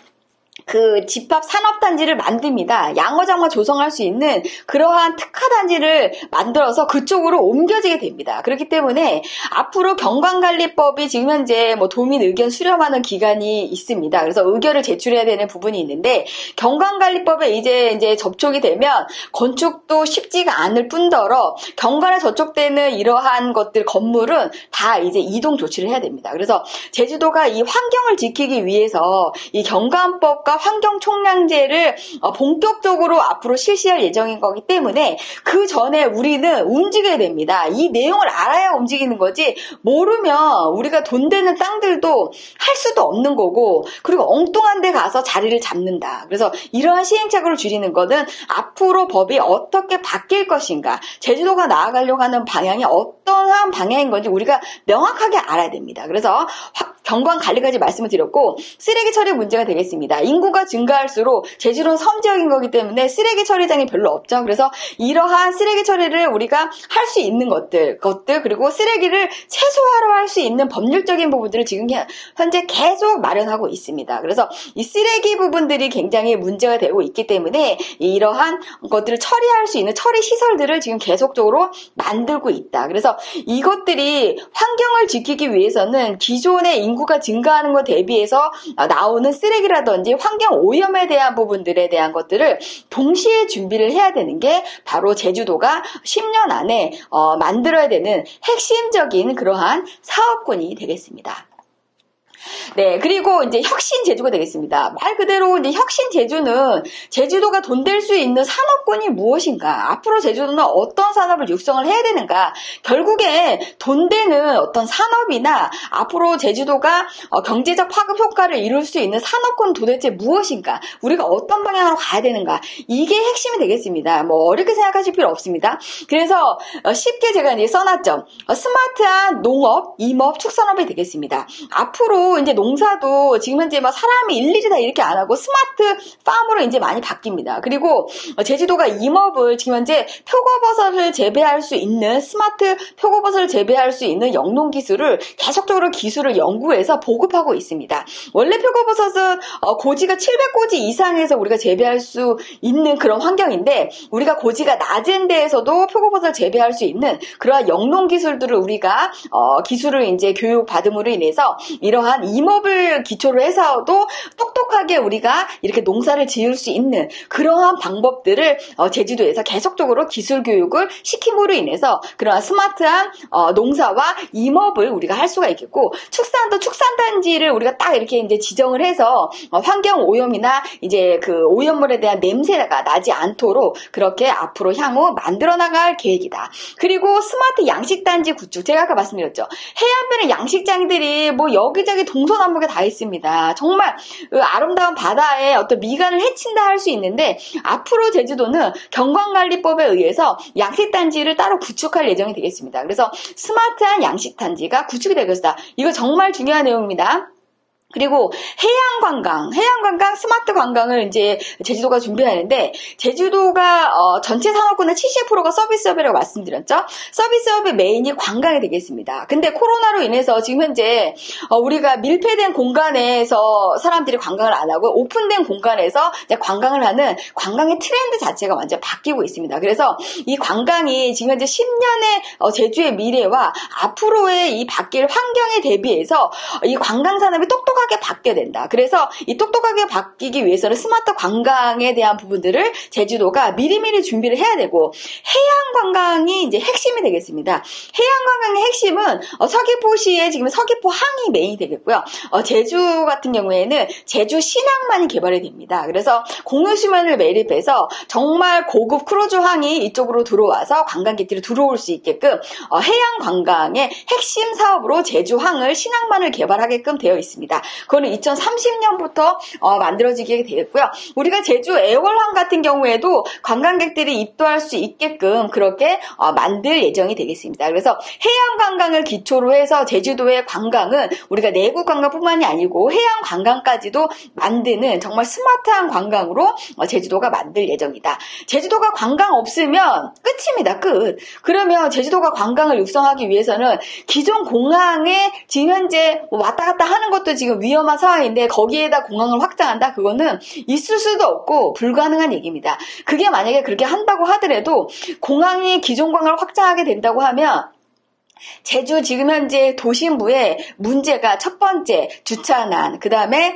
그 집합 산업단지를 만듭니다. 양어장만 조성할 수 있는 그러한 특화단지를 만들어서 그쪽으로 옮겨지게 됩니다. 그렇기 때문에 앞으로 경관관리법이 지금 현재 도민 의견 수렴하는 기간이 있습니다. 그래서 의견을 제출해야 되는 부분이 있는데 경관관리법에 이제 접촉이 되면 건축도 쉽지가 않을 뿐더러 경관에 접촉되는 이러한 것들 건물은 다 이제 이동 조치를 해야 됩니다. 그래서 제주도가 이 환경을 지키기 위해서 이 경관법과 환경총량제를 본격적으로 앞으로 실시할 예정인 거기 때문에 그 전에 우리는 움직여야 됩니다. 이 내용을 알아야 움직이는 거지 모르면 우리가 돈 되는 땅들도 할 수도 없는 거고 그리고 엉뚱한 데 가서 자리를 잡는다. 그래서 이러한 시행착오를 줄이는 것은 앞으로 법이 어떻게 바뀔 것인가 제주도가 나아가려고 하는 방향이 어떠한 방향인 건지 우리가 명확하게 알아야 됩니다. 그래서 경관관리까지 말씀을 드렸고 쓰레기 처리 문제가 되겠습니다. 인구가 증가할수록 제주도는 섬지역인 거기 때문에 쓰레기 처리장이 별로 없죠. 그래서 이러한 쓰레기 처리를 우리가 할 수 있는 것들 그리고 쓰레기를 최소화로 할 수 있는 법률적인 부분들을 지금 현재 계속 마련하고 있습니다. 그래서 이 쓰레기 부분들이 굉장히 문제가 되고 있기 때문에 이러한 것들을 처리할 수 있는 처리 시설들을 지금 계속적으로 만들고 있다. 그래서 이것들이 환경을 지키기 위해서는 기존의 인구가 증가하는 것 대비해서 나오는 쓰레기라든지 환경 오염에 대한 부분들에 대한 것들을 동시에 준비를 해야 되는 게 바로 제주도가 10년 안에 만들어야 되는 핵심적인 그러한 사업군이 되겠습니다. 네, 그리고 이제 혁신 제주가 되겠습니다. 말 그대로 이제 혁신 제주는 제주도가 돈 될 수 있는 산업군이 무엇인가? 앞으로 제주도는 어떤 산업을 육성을 해야 되는가? 결국에 돈 되는 어떤 산업이나 앞으로 제주도가 경제적 파급 효과를 이룰 수 있는 산업군 도대체 무엇인가? 우리가 어떤 방향으로 가야 되는가? 이게 핵심이 되겠습니다. 어렵게 생각하실 필요 없습니다. 그래서 쉽게 제가 이제 써놨죠. 스마트한 농업, 임업, 축산업이 되겠습니다. 앞으로 이제 농사도 지금 현재 사람이 일일이 다 이렇게 안 하고 스마트 팜으로 이제 많이 바뀝니다. 그리고 제주도가 임업을 지금 현재 표고버섯을 재배할 수 있는 스마트 표고버섯을 재배할 수 있는 영농 기술을 계속적으로 기술을 연구해서 보급하고 있습니다. 원래 표고버섯은 고지가 700고지 이상에서 우리가 재배할 수 있는 그런 환경인데 우리가 고지가 낮은 데에서도 표고버섯을 재배할 수 있는 그러한 영농 기술들을 우리가 기술을 이제 교육 받음으로 인해서 이러한 임업을 기초로 해서도 똑똑하게 우리가 이렇게 농사를 지을 수 있는 그러한 방법들을 제주도에서 계속적으로 기술 교육을 시킴으로 인해서 그러한 스마트한 농사와 임업을 우리가 할 수가 있겠고 축산도 축산단지를 우리가 딱 이렇게 이제 지정을 해서 환경 오염이나 이제 그 오염물에 대한 냄새가 나지 않도록 그렇게 앞으로 향후 만들어 나갈 계획이다. 그리고 스마트 양식단지 구축 제가 아까 말씀드렸죠. 해안변의 양식장들이 여기저기 동서남북에 다 있습니다. 정말 아름다운 바다에 어떤 미관을 해친다 할 수 있는데 앞으로 제주도는 경관관리법에 의해서 양식단지를 따로 구축할 예정이 되겠습니다. 그래서 스마트한 양식단지가 구축이 될 것이다. 이거 정말 중요한 내용입니다. 그리고 해양관광, 스마트 관광을 이제 제주도가 준비하는데, 제주도가 전체 산업군의 70%가 서비스업이라고 말씀드렸죠. 서비스업의 메인이 관광이 되겠습니다. 근데 코로나로 인해서 지금 현재 우리가 밀폐된 공간에서 사람들이 관광을 안 하고 오픈된 공간에서 이제 관광을 하는 관광의 트렌드 자체가 완전 바뀌고 있습니다. 그래서 이 관광이 지금 현재 10년의 제주의 미래와 앞으로의 이 바뀔 환경에 대비해서 이 관광 산업이 똑똑하게 바뀌어야 된다. 그래서 이 똑똑하게 바뀌기 위해서는 스마트 관광에 대한 부분들을 제주도가 미리미리 준비를 해야 되고, 해양 관광이 이제 핵심이 되겠습니다. 해양 관광의 핵심은 서귀포시에 지금 서귀포항이 메인이 되겠고요. 제주 같은 경우에는 제주 신항만이 개발이 됩니다. 그래서 공유수면을 매립해서 정말 고급 크루즈항이 이쪽으로 들어와서 관광객들이 들어올 수 있게끔 해양 관광의 핵심 사업으로 제주항을 신항만을 개발하게끔 되어 있습니다. 그거는 2030년부터 만들어지게 되겠고요. 우리가 제주 애월항 같은 경우에도 관광객들이 입도할 수 있게끔 그렇게 만들 예정이 되겠습니다. 그래서 해양 관광을 기초로 해서 제주도의 관광은 우리가 내국 관광뿐만이 아니고 해양 관광까지도 만드는 정말 스마트한 관광으로 제주도가 만들 예정이다. 제주도가 관광 없으면 끝입니다. 끝. 그러면 제주도가 관광을 육성하기 위해서는 기존 공항에 지금 현재 왔다 갔다 하는 것도 지금 위험한 상황인데 거기에다 공항을 확장한다? 그거는 있을 수도 없고 불가능한 얘기입니다. 그게 만약에 그렇게 한다고 하더라도 공항이 기존 공항을 확장하게 된다고 하면 제주 지금 현재 도심부의 문제가 첫 번째 주차난, 그 다음에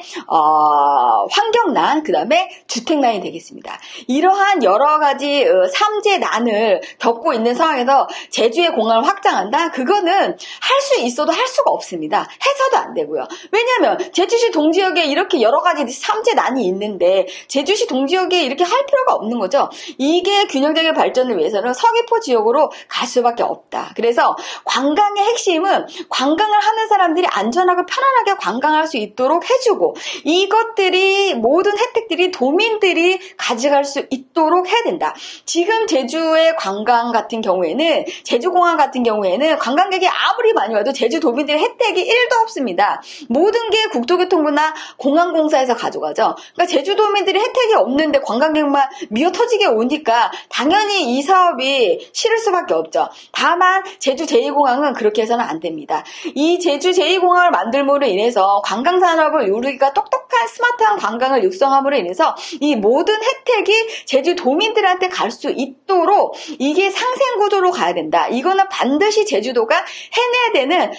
환경난, 그 다음에 주택난이 되겠습니다. 이러한 여러 가지 삼재 난을 겪고 있는 상황에서 제주의 공항을 확장한다? 그거는 할 수 있어도 할 수가 없습니다. 해서도 안 되고요. 왜냐하면 제주시 동지역에 이렇게 여러 가지 삼재 난이 있는데 제주시 동지역에 이렇게 할 필요가 없는 거죠. 이게 균형적인 발전을 위해서는 서귀포 지역으로 갈 수밖에 없다. 그래서 관광의 핵심은 관광을 하는 사람들이 안전하고 편안하게 관광할 수 있도록 해주고, 이것들이 모든 혜택들이 도민들이 가져갈 수 있도록 해야 된다. 지금 제주의 관광 같은 경우에는, 제주공항 같은 경우에는 관광객이 아무리 많이 와도 제주 도민들의 혜택이 1도 없습니다. 모든 게 국토교통부나 공항공사에서 가져가죠. 그러니까 제주 도민들이 혜택이 없는데 관광객만 미어 터지게 오니까 당연히 이 사업이 싫을 수밖에 없죠. 다만 제주 제2공항은 그렇게 해서는 안 됩니다. 이 제주 제2공항을 만들므로 인해서 관광산업을 우리가 똑똑한 스마트한 관광을 육성함으로 인해서 이 모든 혜택이 제주 도민들한테 갈 수 있도록 이게 상생구조로 가야 된다. 이거는 반드시 제주도가 해내야 되는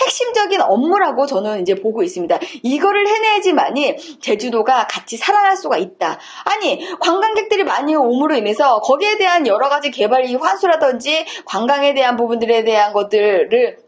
핵심적인 업무라고 저는 이제 보고 있습니다. 이거를 해내야지만이 제주도가 같이 살아날 수가 있다. 아니, 관광객들이 많이 오므로 인해서 거기에 대한 여러 가지 개발이 환수라든지 관광에 대한 부분들에 대한 것들을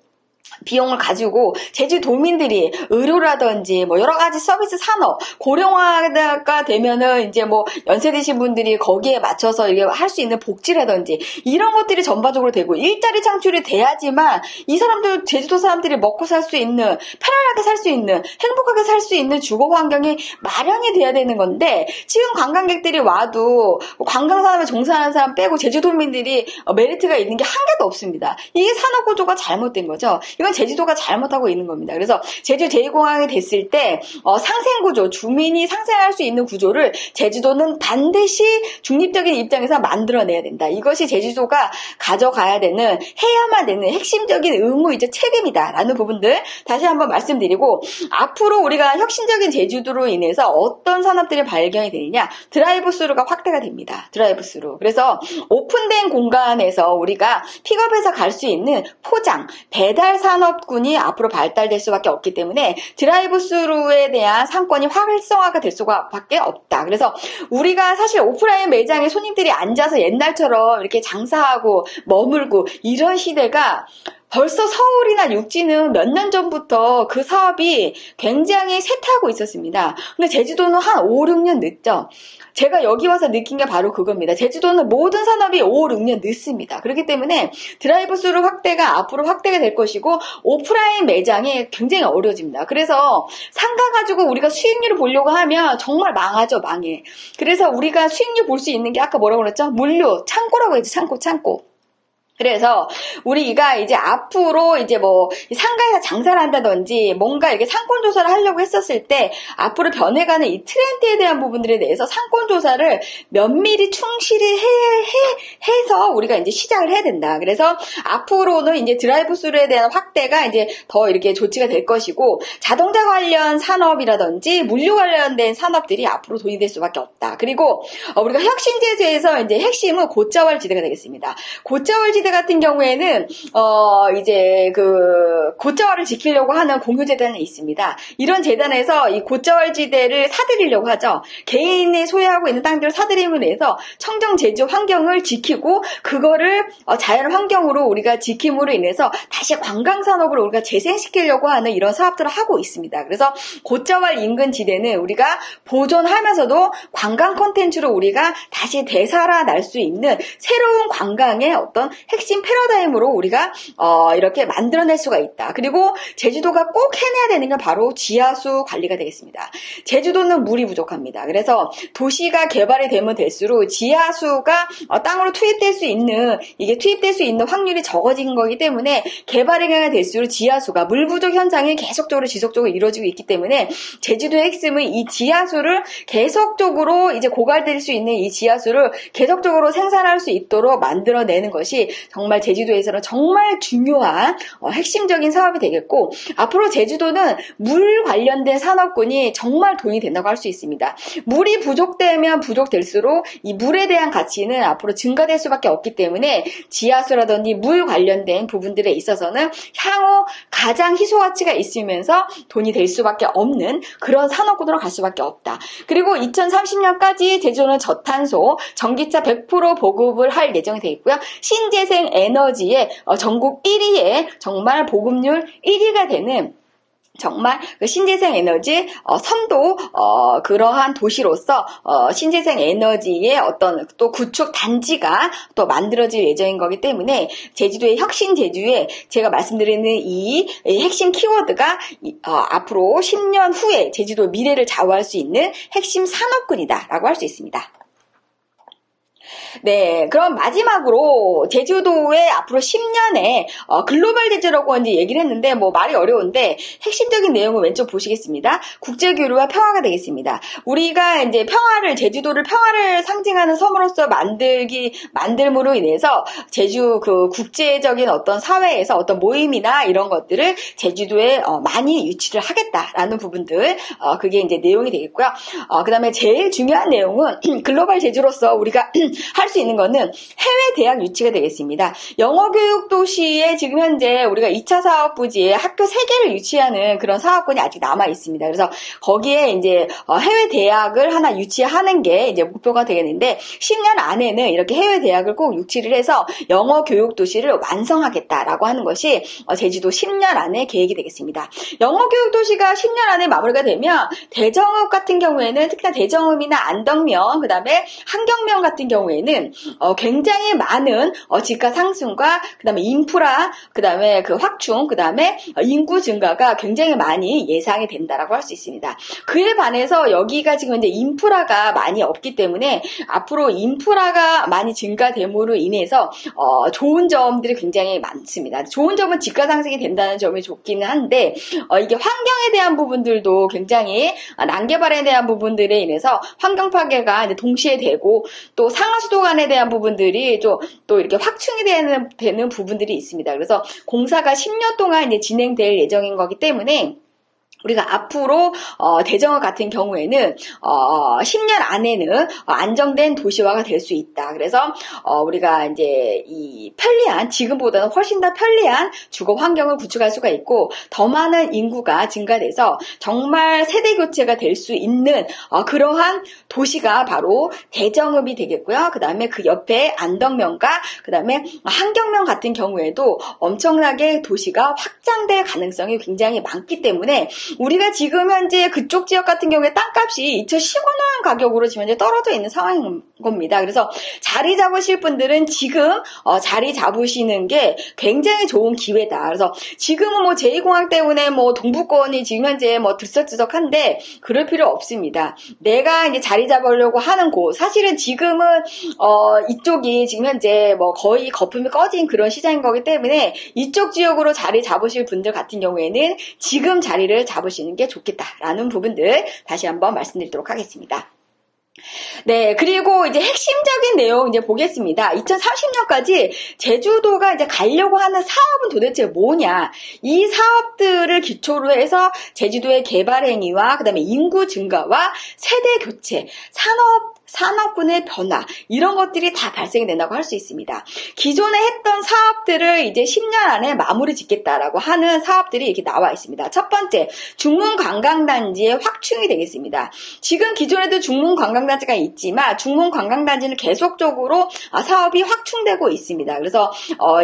비용을 가지고 제주 도민들이 의료라든지 뭐 여러 가지 서비스 산업, 고령화가 되면은 이제 뭐 연세 드신 분들이 거기에 맞춰서 이게 할 수 있는 복지라든지 이런 것들이 전반적으로 되고 일자리 창출이 돼야지만 이 사람들, 제주도 사람들이 먹고 살 수 있는, 편안하게 살 수 있는, 행복하게 살 수 있는 주거 환경이 마련이 돼야 되는 건데, 지금 관광객들이 와도 관광산업에 종사하는 사람 빼고 제주도민들이 메리트가 있는 게 한 개도 없습니다. 이게 산업구조가 잘못된 거죠. 이건 제주도가 잘못하고 있는 겁니다. 그래서 제주 제2공항이 됐을 때 상생구조, 주민이 상생할 수 있는 구조를 제주도는 반드시 중립적인 입장에서 만들어내야 된다. 이것이 제주도가 가져가야 되는, 해야만 되는 핵심적인 의무이자 책임이다라는 부분들 다시 한번 말씀드리고, 앞으로 우리가 혁신적인 제주도로 인해서 어떤 산업들이 발견이 되느냐, 드라이브스루가 확대가 됩니다. 드라이브스루. 그래서 오픈된 공간에서 우리가 픽업해서 갈 수 있는 포장, 배달 산업군이 앞으로 발달될 수밖에 없기 때문에 드라이브스루에 대한 상권이 활성화가 될 수밖에 없다. 그래서 우리가 사실 오프라인 매장에 손님들이 앉아서 옛날처럼 이렇게 장사하고 머물고 이런 시대가 벌써 서울이나 육지는 몇 년 전부터 그 사업이 굉장히 쇠퇴하고 있었습니다. 근데 제주도는 한 5, 6년 늦죠. 제가 여기 와서 느낀 게 바로 그겁니다. 제주도는 모든 산업이 5, 6년 늦습니다. 그렇기 때문에 드라이브스루 확대가 앞으로 확대가 될 것이고 오프라인 매장이 굉장히 어려워집니다. 그래서 상가 가지고 우리가 수익률을 보려고 하면 정말 망하죠. 망해. 그래서 우리가 수익률 볼 수 있는 게 아까 뭐라고 그랬죠? 물류, 창고라고 했죠. 창고. 그래서 우리가 이제 앞으로 이제 뭐 상가에서 장사를 한다든지 뭔가 이렇게 상권 조사를 하려고 했었을 때 앞으로 변해가는 이 트렌드에 대한 부분들에 대해서 상권 조사를 면밀히 충실히 해서 우리가 이제 시작을 해야 된다. 그래서 앞으로는 이제 드라이브 스루에 대한 확대가 이제 더 이렇게 조치가 될 것이고, 자동차 관련 산업이라든지 물류 관련된 산업들이 앞으로 돈이 될 수밖에 없다. 그리고 우리가 혁신제도에서 이제 핵심은 고자활지대가 되겠습니다. 고자활지대 같은 경우에는 이제 그 고자활을 지키려고 하는 공유재단이 있습니다. 이런 재단에서 이 고자활지대를 사들이려고 하죠. 개인이 소유하고 있는 땅들을 사들임으로 해서 청정 제조 환경을 지키고 그거를 자연 환경으로 우리가 지킴으로 인해서 다시 관광 산업을 우리가 재생시키려고 하는 이런 사업들을 하고 있습니다. 그래서 고자활 인근 지대는 우리가 보존하면서도 관광 콘텐츠로 우리가 다시 되살아날 수 있는 새로운 관광의 어떤 핵심 패러다임으로 우리가 이렇게 만들어낼 수가 있다. 그리고 제주도가 꼭 해내야 되는 건 바로 지하수 관리가 되겠습니다. 제주도는 물이 부족합니다. 그래서 도시가 개발이 되면 될수록 지하수가 땅으로 투입될 수 있는 확률이 적어진 거기 때문에 개발이 될수록 지하수가 물 부족 현상이 계속적으로 지속적으로 이루어지고 있기 때문에 제주도의 핵심은 이 지하수를 계속적으로 이제 고갈될 수 있는 이 지하수를 계속적으로 생산할 수 있도록 만들어내는 것이 정말 제주도에서는 정말 중요한 핵심적인 사업이 되겠고, 앞으로 제주도는 물 관련된 산업군이 정말 돈이 된다고 할 수 있습니다. 물이 부족되면 부족될수록 이 물에 대한 가치는 앞으로 증가될 수밖에 없기 때문에 지하수라든지 물 관련된 부분들에 있어서는 향후 가장 희소 가치가 있으면서 돈이 될 수밖에 없는 그런 산업군으로 갈 수밖에 없다. 그리고 2030년까지 제주도는 저탄소 전기차 100% 보급을 할 예정이 되어 있고요. 신재생 에너지의 전국 1위에 정말 보급률 1위가 되는 정말 그 신재생 에너지 선도 그러한 도시로서 신재생 에너지의 어떤 또 구축 단지가 또 만들어질 예정인 거기 때문에 제주도의 혁신 제주에 제가 말씀드리는 이 핵심 키워드가 앞으로 10년 후에 제주도 미래를 좌우할 수 있는 핵심 산업군이다라고 할 수 있습니다. 네, 그럼 마지막으로 제주도의 앞으로 10년에 글로벌 제주라고 이제 얘기를 했는데 뭐 말이 어려운데 핵심적인 내용을 왼쪽 보시겠습니다. 국제교류와 평화가 되겠습니다. 우리가 이제 제주도를 평화를 상징하는 섬으로서 만들므로 인해서 제주 그 국제적인 어떤 사회에서 어떤 모임이나 이런 것들을 제주도에 많이 유치를 하겠다라는 부분들, 그게 이제 내용이 되겠고요. 그 다음에 제일 중요한 내용은 글로벌 제주로서 우리가 할 수 있는 거는 해외 대학 유치가 되겠습니다. 영어교육 도시에 지금 현재 우리가 2차 사업 부지에 학교 3개를 유치하는 그런 사업권이 아직 남아 있습니다. 그래서 거기에 이제 해외 대학을 하나 유치하는 게 이제 목표가 되겠는데, 10년 안에는 이렇게 해외 대학을 꼭 유치를 해서 영어 교육 도시를 완성하겠다라고 하는 것이 제주도 10년 안에 계획이 되겠습니다. 영어 교육 도시가 10년 안에 마무리가 되면 대정읍 같은 경우에는, 특히나 대정읍이나 안덕면, 그 다음에 한경면 같은 경우에는 굉장히 많은 집가 상승과 그 다음에 인프라, 그 다음에 그 확충, 그 다음에 인구 증가가 굉장히 많이 예상이 된다라고 할 수 있습니다. 그에 반해서 여기가 지금 이제 인프라가 많이 없기 때문에 앞으로 인프라가 많이 증가됨으로 인해서 좋은 점들이 굉장히 많습니다. 좋은 점은 집가 상승이 된다는 점이 좋기는 한데, 이게 환경에 대한 부분들도 굉장히 난개발에 대한 부분들에 인해서 환경 파괴가 이제 동시에 되고, 또 상하수도 간에 대한 부분들이 또 이렇게 확충이 되는 부분들이 있습니다. 그래서 공사가 10년 동안 이제 진행될 예정인 거기 때문에 우리가 앞으로 대정읍 같은 경우에는 10년 안에는 안정된 도시화가 될 수 있다. 그래서 우리가 이제 이 편리한, 지금보다는 훨씬 더 편리한 주거 환경을 구축할 수가 있고, 더 많은 인구가 증가돼서 정말 세대 교체가 될 수 있는 그러한 도시가 바로 대정읍이 되겠고요. 그 다음에 그 옆에 안덕면과 그 다음에 한경면 같은 경우에도 엄청나게 도시가 확장될 가능성이 굉장히 많기 때문에 우리가 지금 현재 그쪽 지역 같은 경우에 땅값이 2015년 가격으로 지금 현재 떨어져 있는 상황인 겁니다. 그래서 자리 잡으실 분들은 지금 자리 잡으시는 게 굉장히 좋은 기회다. 그래서 지금은 뭐 제2공항 때문에 뭐 동부권이 지금 현재 뭐 들썩들썩한데 그럴 필요 없습니다. 내가 이제 자리 잡으려고 하는 곳, 사실은 지금은 이쪽이 지금 현재 뭐 거의 거품이 꺼진 그런 시장인 거기 때문에 이쪽 지역으로 자리 잡으실 분들 같은 경우에는 지금 자리를 잡으시는 게 좋겠다라는 부분들 다시 한번 말씀드리도록 하겠습니다. 네, 그리고 이제 핵심적인 내용 이제 보겠습니다. 2030년까지 제주도가 이제 가려고 하는 사업은 도대체 뭐냐? 이 사업들을 기초로 해서 제주도의 개발 행위와 그다음에 인구 증가와 세대 교체, 산업군의 변화 이런 것들이 다 발생이 된다고 할 수 있습니다. 기존에 했던 사업들을 이제 10년 안에 마무리 짓겠다라고 하는 사업들이 이렇게 나와 있습니다. 첫 번째, 중문관광단지의 확충이 되겠습니다. 지금 기존에도 중문관광단지가 있지만 중문관광단지는 계속적으로 사업이 확충되고 있습니다. 그래서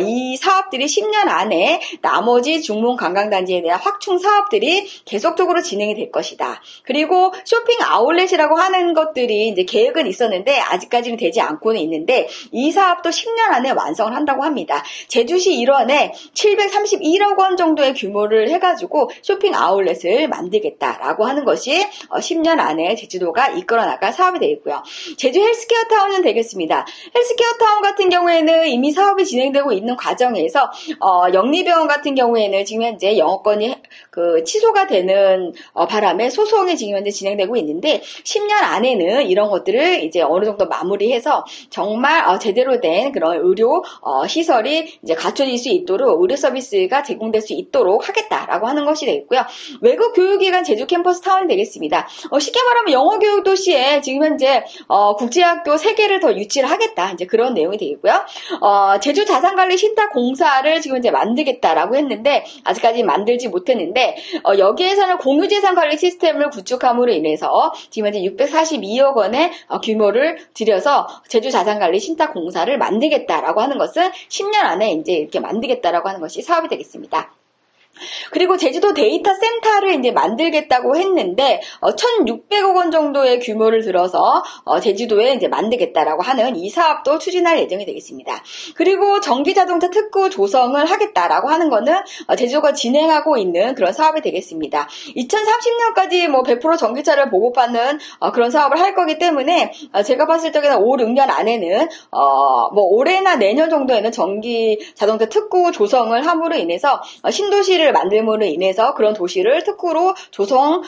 이 사업들이 10년 안에 나머지 중문관광단지에 대한 확충 사업들이 계속적으로 진행이 될 것이다. 그리고 쇼핑 아울렛이라고 하는 것들이 이제 계획은 있었는데 아직까지는 되지 않고는 있는데 이 사업도 10년 안에 완성을 한다고 합니다. 제주시 일원에 731억 원 정도의 규모를 해가지고 쇼핑 아울렛을 만들겠다라고 하는 것이 10년 안에 제주도가 이끌어 나갈 사업이 되겠고요. 제주 헬스케어 타운은 되겠습니다. 헬스케어 타운 같은 경우에는 이미 사업이 진행되고 있는 과정에서 영리병원 같은 경우에는 지금 현재 영업권이 취소가 되는 바람에 소송이 지금 현재 진행되고 있는데 10년 안에는 이런 것들을 이제 어느 정도 마무리해서 정말 제대로 된 그런 의료 시설이 이제 갖춰질 수 있도록 의료 서비스가 제공될 수 있도록 하겠다라고 하는 것이 되겠고요. 외국 교육기관 제주 캠퍼스 타운이 되겠습니다. 쉽게 말하면 영어 교육 도시에 지금 현재 국제학교 3개를 더 유치를 하겠다 이제 그런 내용이 되겠고요. 제주 자산관리 신탁 공사를 지금 이제 만들겠다라고 했는데 아직까지 만들지 못했는데 여기에서는 공유재산 관리 시스템을 구축함으로 인해서 지금 현재 642억 원의 규모를 들여서 제주 자산관리 신탁 공사를 만들겠다라고 하는 것은 10년 안에 이제 이렇게 만들겠다라고 하는 것이 사업이 되겠습니다. 그리고 제주도 데이터 센터를 이제 만들겠다고 했는데 1,600억 원 정도의 규모를 들어서 제주도에 이제 만들겠다라고 하는 이 사업도 추진할 예정이 되겠습니다. 그리고 전기자동차 특구 조성을 하겠다라고 하는 거는 제주도가 진행하고 있는 그런 사업이 되겠습니다. 2030년까지 뭐 100% 전기차를 보급하는 그런 사업을 할 거기 때문에 제가 봤을 적에는 5, 6년 안에는 뭐 올해나 내년 정도에는 전기자동차 특구 조성을 함으로 인해서 신도시를 만들므로 인해서 그런 도시를 특구로 조성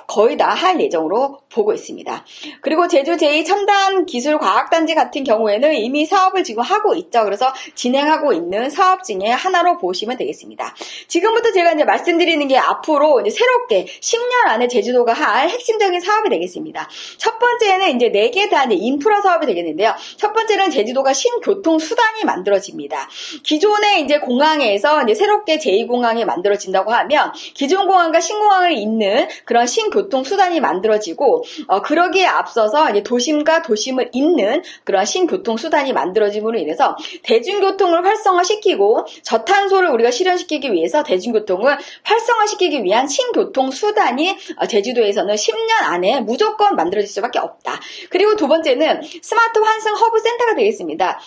거의 다 할 예정으로 보고 있습니다. 그리고 제주 제2첨단기술과학단지 같은 경우에는 이미 사업을 지금 하고 있죠. 그래서 진행하고 있는 사업 중에 하나로 보시면 되겠습니다. 지금부터 제가 이제 말씀드리는 게 앞으로 이제 새롭게 10년 안에 제주도가 할 핵심적인 사업이 되겠습니다. 첫 번째는 이제 4개 다 인프라 사업이 되겠는데요. 첫 번째는 제주도가 신교통수단이 만들어집니다. 기존에 이제 공항에서 이제 새롭게 제2공항이 만들어진다고 하면 기존 공항과 신공항을 잇는 그런 신교통수단이 만들어지고 그러기에 앞서서 이제 도심과 도심을 잇는 그런 신교통수단이 만들어짐으로 인해서 대중교통을 활성화시키고 저탄소를 우리가 실현시키기 위해서 대중교통을 활성화시키기 위한 신교통수단이 제주도에서는 10년 안에 무조건 만들어질 수밖에 없다. 그리고 두 번째는 스마트 환승 허브 센터가 되겠습니다.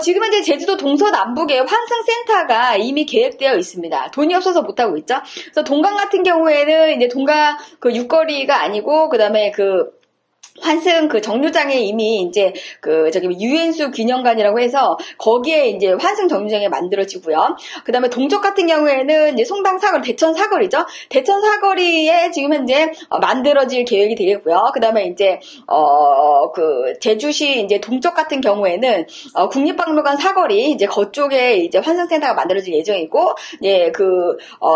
지금 현재 제주도 동서남북에 환승센터가 이미 계획되어 있습니다. 돈이 없어서 못하고 있죠. 그래서 동강 같은 경우에는 이제 동강 그 육거리가 아니고 그다음에 환승 정류장에 이미 이제 유엔수 기념관이라고 해서 거기에 이제 환승 정류장이 만들어지고요. 그 다음에 동쪽 같은 경우에는 이제 송당 사거리, 대천 사거리죠. 대천 사거리에 지금 현재 만들어질 계획이 되겠고요. 그 다음에 이제 제주시 이제 동쪽 같은 경우에는 국립박물관 사거리 이제 그쪽에 이제 환승센터가 만들어질 예정이고, 예,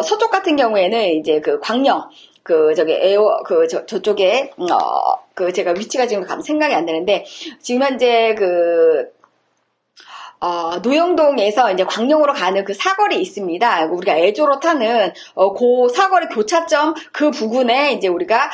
서쪽 같은 경우에는 이제 광령 저쪽에, 제가 위치가 지금 생각이 안 나는데, 지금 현재 노영동에서 이제 광명으로 가는 그 사거리 있습니다. 우리가 애조로 타는 그 사거리 교차점 그 부근에 이제 우리가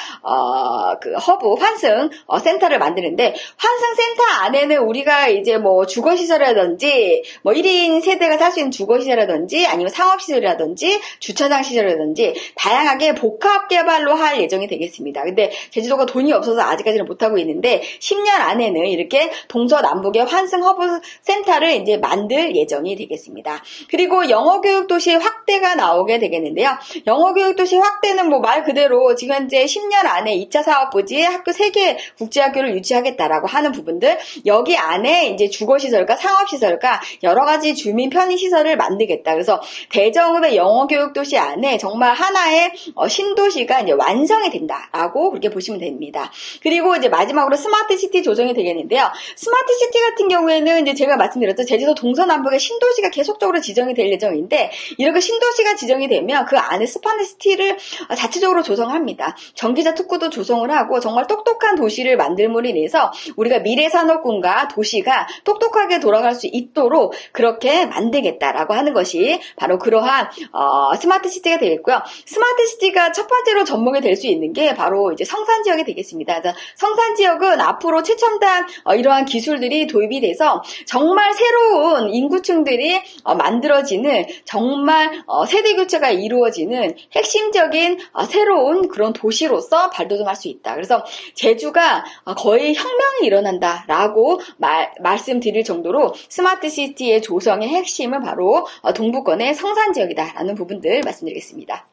그 허브 환승 센터를 만드는데, 환승 센터 안에는 우리가 이제 뭐 주거 시설이라든지 뭐 1인 세대가 살 수 있는 주거 시설이라든지 아니면 상업 시설이라든지 주차장 시설이라든지 다양하게 복합 개발로 할 예정이 되겠습니다. 근데 제주도가 돈이 없어서 아직까지는 못 하고 있는데 10년 안에는 이렇게 동서남북의 환승 허브 센터를 이제 만들 예정이 되겠습니다. 그리고 영어교육도시 확대가 나오게 되겠는데요. 영어교육도시 확대는 뭐 말 그대로 지금 현재 10년 안에 2차 사업부지에 학교 3개 국제학교를 유치하겠다라고 하는 부분들, 여기 안에 이제 주거시설과 상업시설과 여러 가지 주민 편의시설을 만들겠다. 그래서 대정읍의 영어교육도시 안에 정말 하나의 신도시가 이제 완성이 된다라고 그렇게 보시면 됩니다. 그리고 이제 마지막으로 스마트시티 조성이 되겠는데요. 스마트시티 같은 경우에는 이제 제가 말씀드렸죠. 제주도 동서남북의 신도시가 계속적으로 지정이 될 예정인데, 이렇게 신도시가 지정이 되면 그 안에 스마트시티를 자체적으로 조성합니다. 전기자 특구도 조성을 하고 정말 똑똑한 도시를 만들므로 인해서 우리가 미래산업군과 도시가 똑똑하게 돌아갈 수 있도록 그렇게 만들겠다라고 하는 것이 바로 그러한 스마트시티가 되겠고요. 스마트시티가 첫 번째로 접목이 될 수 있는 게 바로 이제 성산지역이 되겠습니다. 성산지역은 앞으로 최첨단 이러한 기술들이 도입이 돼서 정말 새로운 인구층들이 만들어지는, 정말 세대 교체가 이루어지는 핵심적인 새로운 그런 도시로서 발돋움할 수 있다. 그래서 제주가 거의 혁명이 일어난다라고 말씀드릴 정도로 스마트시티의 조성의 핵심은 바로 동부권의 성산지역이다라는 부분들 말씀드리겠습니다.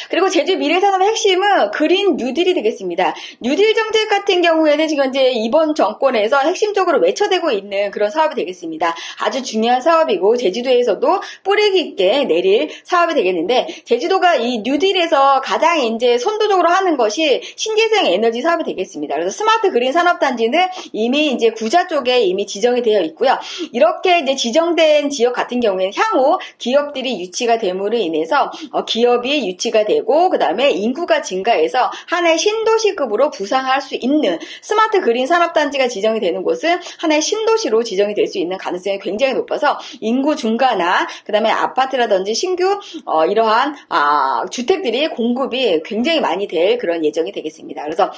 그리고 제주 미래산업의 핵심은 그린 뉴딜이 되겠습니다. 뉴딜 정책 같은 경우에는 지금 현재 이번 정권에서 핵심적으로 외쳐대고 있는 그런 사업이 되겠습니다. 아주 중요한 사업이고 제주도에서도 뿌리 깊게 내릴 사업이 되겠는데, 제주도가 이 뉴딜에서 가장 이제 선도적으로 하는 것이 신재생 에너지 사업이 되겠습니다. 그래서 스마트 그린 산업단지는 이미 이제 구자 쪽에 이미 지정이 되어 있고요. 이렇게 이제 지정된 지역 같은 경우에는 향후 기업들이 유치가 됨으로 인해서 기업이 유치가 되고 그 다음에 인구가 증가해서 하나의 신도시급으로 부상할 수 있는 스마트 그린 산업단지가 지정이 되는 곳은 하나의 신도시로 지정이 될 수 있는 가능성이 굉장히 높아서 인구 증가나 그 다음에 아파트라든지 신규 이러한 주택들이 공급이 굉장히 많이 될 그런 예정이 되겠습니다. 그래서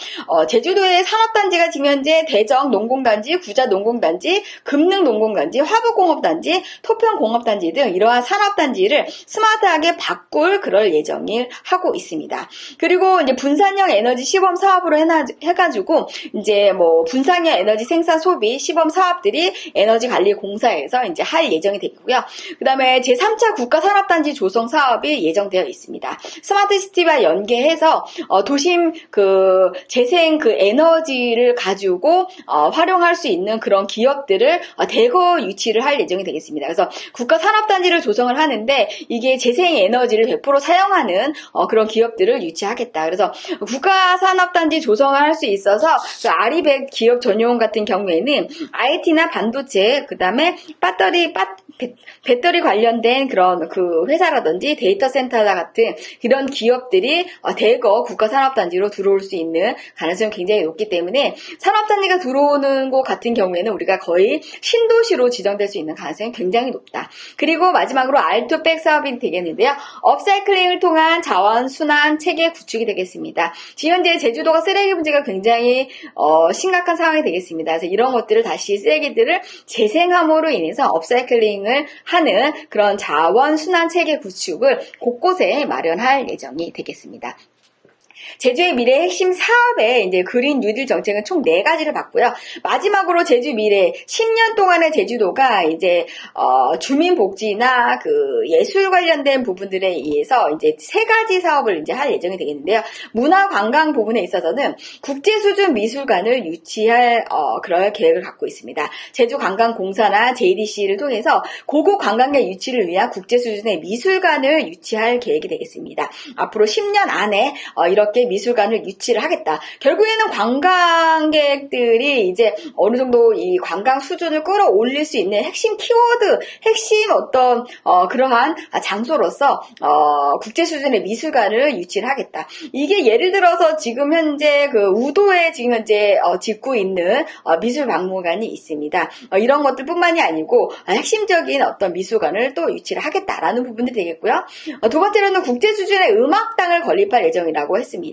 제주도의 산업단지가 지금 현재 대정 농공단지, 구자 농공단지, 금능 농공단지, 화북공업단지, 토평공업단지 등 이러한 산업단지를 스마트하게 바꿀 그럴 예정이 하고 있습니다. 그리고 이제 분산형 에너지 시범 사업으로 해가지고 이제 뭐 분산형 에너지 생산 소비 시범 사업들이 에너지관리공사에서 이제 할 예정이 되고요. 그 다음에 제3차 국가산업단지 조성 사업이 예정되어 있습니다. 스마트시티와 연계해서 도심 그 재생 그 에너지를 가지고 활용할 수 있는 그런 기업들을 대거 유치를 할 예정이 되겠습니다. 그래서 국가산업단지를 조성을 하는데 이게 재생 에너지를 100% 사용하는 그런 기업들을 유치하겠다. 그래서 국가산업단지 조성을 할 수 있어서 그 아리백 기업 전용 같은 경우에는 IT나 반도체, 그 다음에 배터리 관련된 그런 그 회사라든지 데이터 센터 같은 이런 기업들이 대거 국가산업단지로 들어올 수 있는 가능성이 굉장히 높기 때문에 산업단지가 들어오는 곳 같은 경우에는 우리가 거의 신도시로 지정될 수 있는 가능성이 굉장히 높다. 그리고 마지막으로 R2백 사업이 되겠는데요. 업사이클링을 통한 자원 순환 체계 구축이 되겠습니다. 지금 현재 제주도가 쓰레기 문제가 굉장히 심각한 상황이 되겠습니다. 그래서 이런 것들을 다시 쓰레기들을 재생함으로 인해서 업사이클링을 하는 그런 자원 순환 체계 구축을 곳곳에 마련할 예정이 되겠습니다. 제주의 미래 핵심 사업에 이제 그린 뉴딜 정책은 총 4가지를 봤고요. 마지막으로 제주 미래 10년 동안의 제주도가 이제 주민복지나 그 예술 관련된 부분들에 의해서 이제 3가지 사업을 이제 할 예정이 되겠는데요. 문화관광 부분에 있어서는 국제 수준 미술관을 유치할 그럴 계획을 갖고 있습니다. 제주관광공사나 JDC를 통해서 고급 관광객 유치를 위한 국제 수준의 미술관을 유치할 계획이 되겠습니다. 앞으로 10년 안에 이렇게 이렇게 미술관을 유치를 하겠다. 결국에는 관광객들이 이제 어느 정도 이 관광 수준을 끌어올릴 수 있는 핵심 키워드, 핵심 어떤 그러한 장소로서 국제 수준의 미술관을 유치를 하겠다. 이게 예를 들어서 지금 현재 그 우도에 지금 현재 짓고 있는 미술박물관이 있습니다. 이런 것들뿐만이 아니고 핵심적인 어떤 미술관을 또 유치를 하겠다라는 부분들이 되겠고요. 두 번째로는 국제 수준의 음악당을 건립할 예정이라고 했습니다.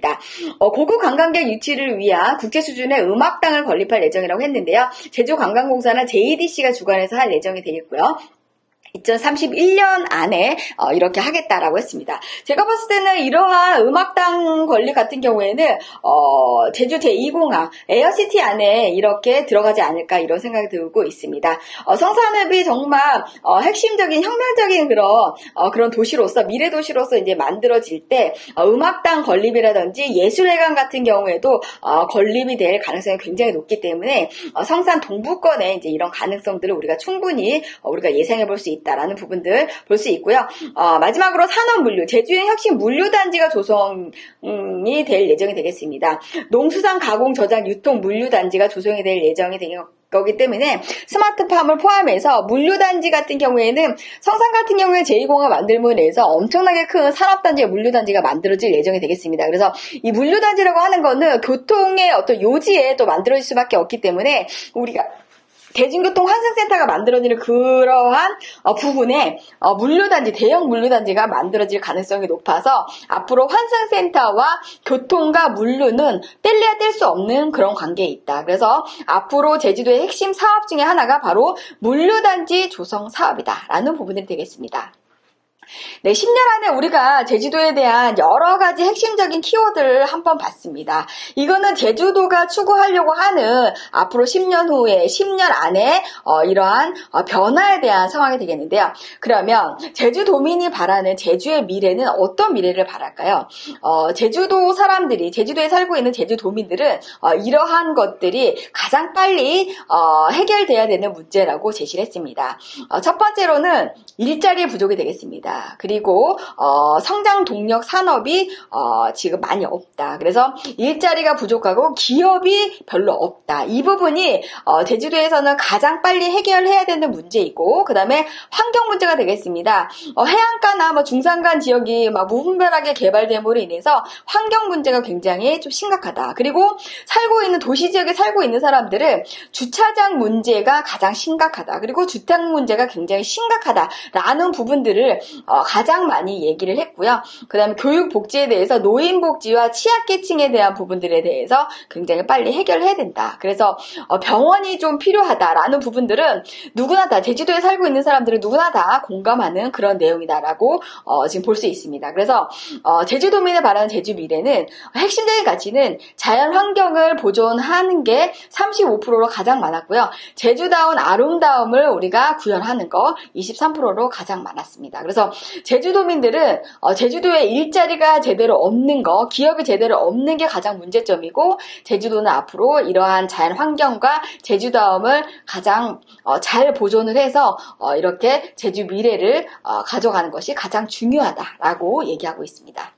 고급 관광객 유치를 위한 국제 수준의 음악당을 건립할 예정이라고 했는데요. 제주관광공사나 JDC가 주관해서 할 예정이 되겠고요. 2031년 안에 이렇게 하겠다라고 했습니다. 제가 봤을 때는 이러한 음악당 건립 같은 경우에는 제주 제2공항 에어시티 안에 이렇게 들어가지 않을까 이런 생각이 들고 있습니다. 성산읍이 정말 핵심적인 혁명적인 그런 도시로서 미래 도시로서 이제 만들어질 때 음악당 건립이라든지 예술회관 같은 경우에도 건립이 될 가능성이 굉장히 높기 때문에 성산 동부권에 이제 이런 가능성들을 우리가 충분히 우리가 예상해 볼 수 있다라는 부분들 볼 수 있고요. 마지막으로 산업물류, 제주의 혁신 물류단지가 조성이 될 예정이 되겠습니다. 농수산 가공 저장 유통 물류단지가 조성이 될 예정이 거기 때문에 스마트팜을 포함해서 물류단지 같은 경우에는 성산 같은 경우에 제2공항 만들므로 인해서 엄청나게 큰 산업단지와 물류단지가 만들어질 예정이 되겠습니다. 그래서 이 물류단지라고 하는 거는 교통의 어떤 요지에 또 만들어질 수밖에 없기 때문에 우리가 대중교통 환승센터가 만들어지는 그러한 부분에 물류단지, 대형 물류단지가 만들어질 가능성이 높아서 앞으로 환승센터와 교통과 물류는 뗄래야 뗄 수 없는 그런 관계에 있다. 그래서 앞으로 제주도의 핵심 사업 중에 하나가 바로 물류단지 조성 사업이다라는 부분이 되겠습니다. 네, 10년 안에 우리가 제주도에 대한 여러 가지 핵심적인 키워드를 한번 봤습니다. 이거는 제주도가 추구하려고 하는 앞으로 10년 후에, 10년 안에 이러한 변화에 대한 상황이 되겠는데요. 그러면 제주도민이 바라는 제주의 미래는 어떤 미래를 바랄까요? 제주도 사람들이, 제주도에 살고 있는 제주도민들은 이러한 것들이 가장 빨리 해결돼야 되는 문제라고 제시를 했습니다. 첫 번째로는 일자리 부족이 되겠습니다. 그리고 성장 동력 산업이 지금 많이 없다. 그래서 일자리가 부족하고 기업이 별로 없다. 이 부분이 제주도에서는 가장 빨리 해결해야 되는 문제이고, 그 다음에 환경 문제가 되겠습니다. 해안가나 중산간 지역이 무분별하게 개발됨으로 인해서 환경 문제가 굉장히 좀 심각하다. 그리고 살고 있는 도시 지역에 살고 있는 사람들은 주차장 문제가 가장 심각하다. 그리고 주택 문제가 굉장히 심각하다라는 부분들을 가장 많이 얘기를 했고요. 그 다음에 교육 복지에 대해서 노인복지와 취약계층에 대한 부분들에 대해서 굉장히 빨리 해결해야 된다. 그래서 병원이 좀 필요하다라는 부분들은 누구나 다, 제주도에 살고 있는 사람들은 누구나 다 공감하는 그런 내용이다라고 지금 볼 수 있습니다. 그래서 제주도민이 바라는 제주 미래는 핵심적인 가치는 자연 환경을 보존하는 게 35%로 가장 많았고요. 제주다운 아름다움을 우리가 구현하는 거 23%로 가장 많았습니다. 그래서 제주도민들은 제주도에 일자리가 제대로 없는 거, 기업이 제대로 없는 게 가장 문제점이고, 제주도는 앞으로 이러한 자연 환경과 제주다움을 가장 잘 보존을 해서 이렇게 제주 미래를 가져가는 것이 가장 중요하다라고 얘기하고 있습니다.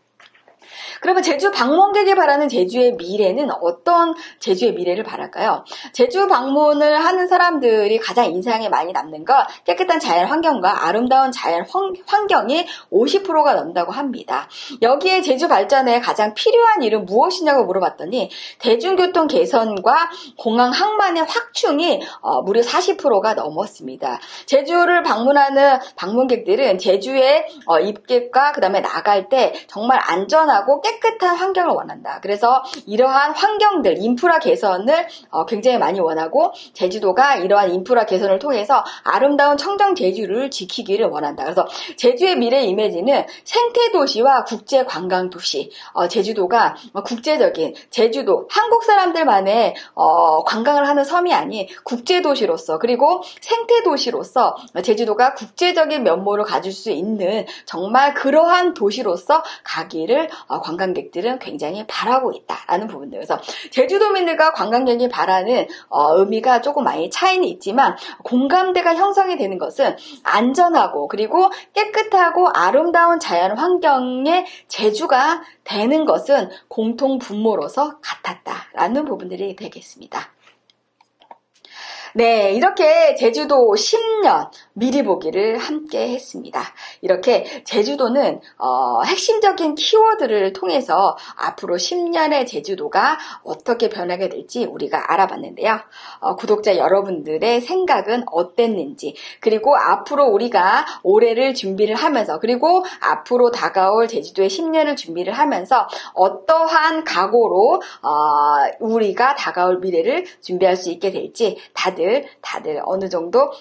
그러면 제주 방문객이 바라는 제주의 미래는 어떤 제주의 미래를 바랄까요? 제주 방문을 하는 사람들이 가장 인상에 많이 남는 건 깨끗한 자연 환경과 아름다운 자연 환경이 50%가 넘는다고 합니다. 여기에 제주 발전에 가장 필요한 일은 무엇이냐고 물어봤더니 대중교통 개선과 공항 항만의 확충이 무려 40%가 넘었습니다. 제주를 방문하는 방문객들은 제주에 입국과 그 다음에 나갈 때 정말 안전하고 깨끗한 환경을 원한다. 그래서 이러한 환경들, 인프라 개선을 굉장히 많이 원하고, 제주도가 이러한 인프라 개선을 통해서 아름다운 청정 제주를 지키기를 원한다. 그래서 제주의 미래 이미지는 생태도시와 국제관광도시, 제주도가 국제적인, 제주도, 한국 사람들만의 관광을 하는 섬이 아닌 국제도시로서, 그리고 생태도시로서 제주도가 국제적인 면모를 가질 수 있는 정말 그러한 도시로서 가기를 관광객들은 굉장히 바라고 있다라는 부분들. 그래서 제주도민들과 관광객이 바라는 의미가 조금 많이 차이는 있지만 공감대가 형성이 되는 것은 안전하고 그리고 깨끗하고 아름다운 자연 환경에 제주가 되는 것은 공통 분모로서 같았다라는 부분들이 되겠습니다. 네, 이렇게 제주도 10년 미리 보기를 함께 했습니다. 이렇게 제주도는 핵심적인 키워드를 통해서 앞으로 10년의 제주도가 어떻게 변하게 될지 우리가 알아봤는데요. 구독자 여러분들의 생각은 어땠는지, 그리고 앞으로 우리가 올해를 준비를 하면서, 그리고 앞으로 다가올 제주도의 10년을 준비를 하면서 어떠한 각오로 우리가 다가올 미래를 준비할 수 있게 될지 다들 어느 정도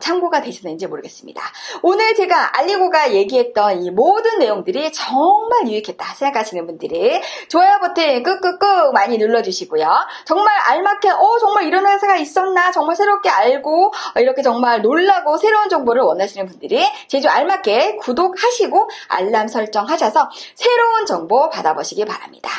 참고가 되셨는지 모르겠습니다. 오늘 제가 알리고가 얘기했던 이 모든 내용들이 정말 유익했다 생각하시는 분들이 좋아요 버튼 꾹꾹꾹 많이 눌러주시고요. 정말 알맞게 정말 이런 회사가 있었나 정말 새롭게 알고 이렇게 정말 놀라고 새로운 정보를 원하시는 분들이 제주 알맞게 구독하시고 알람 설정하셔서 새로운 정보 받아보시기 바랍니다.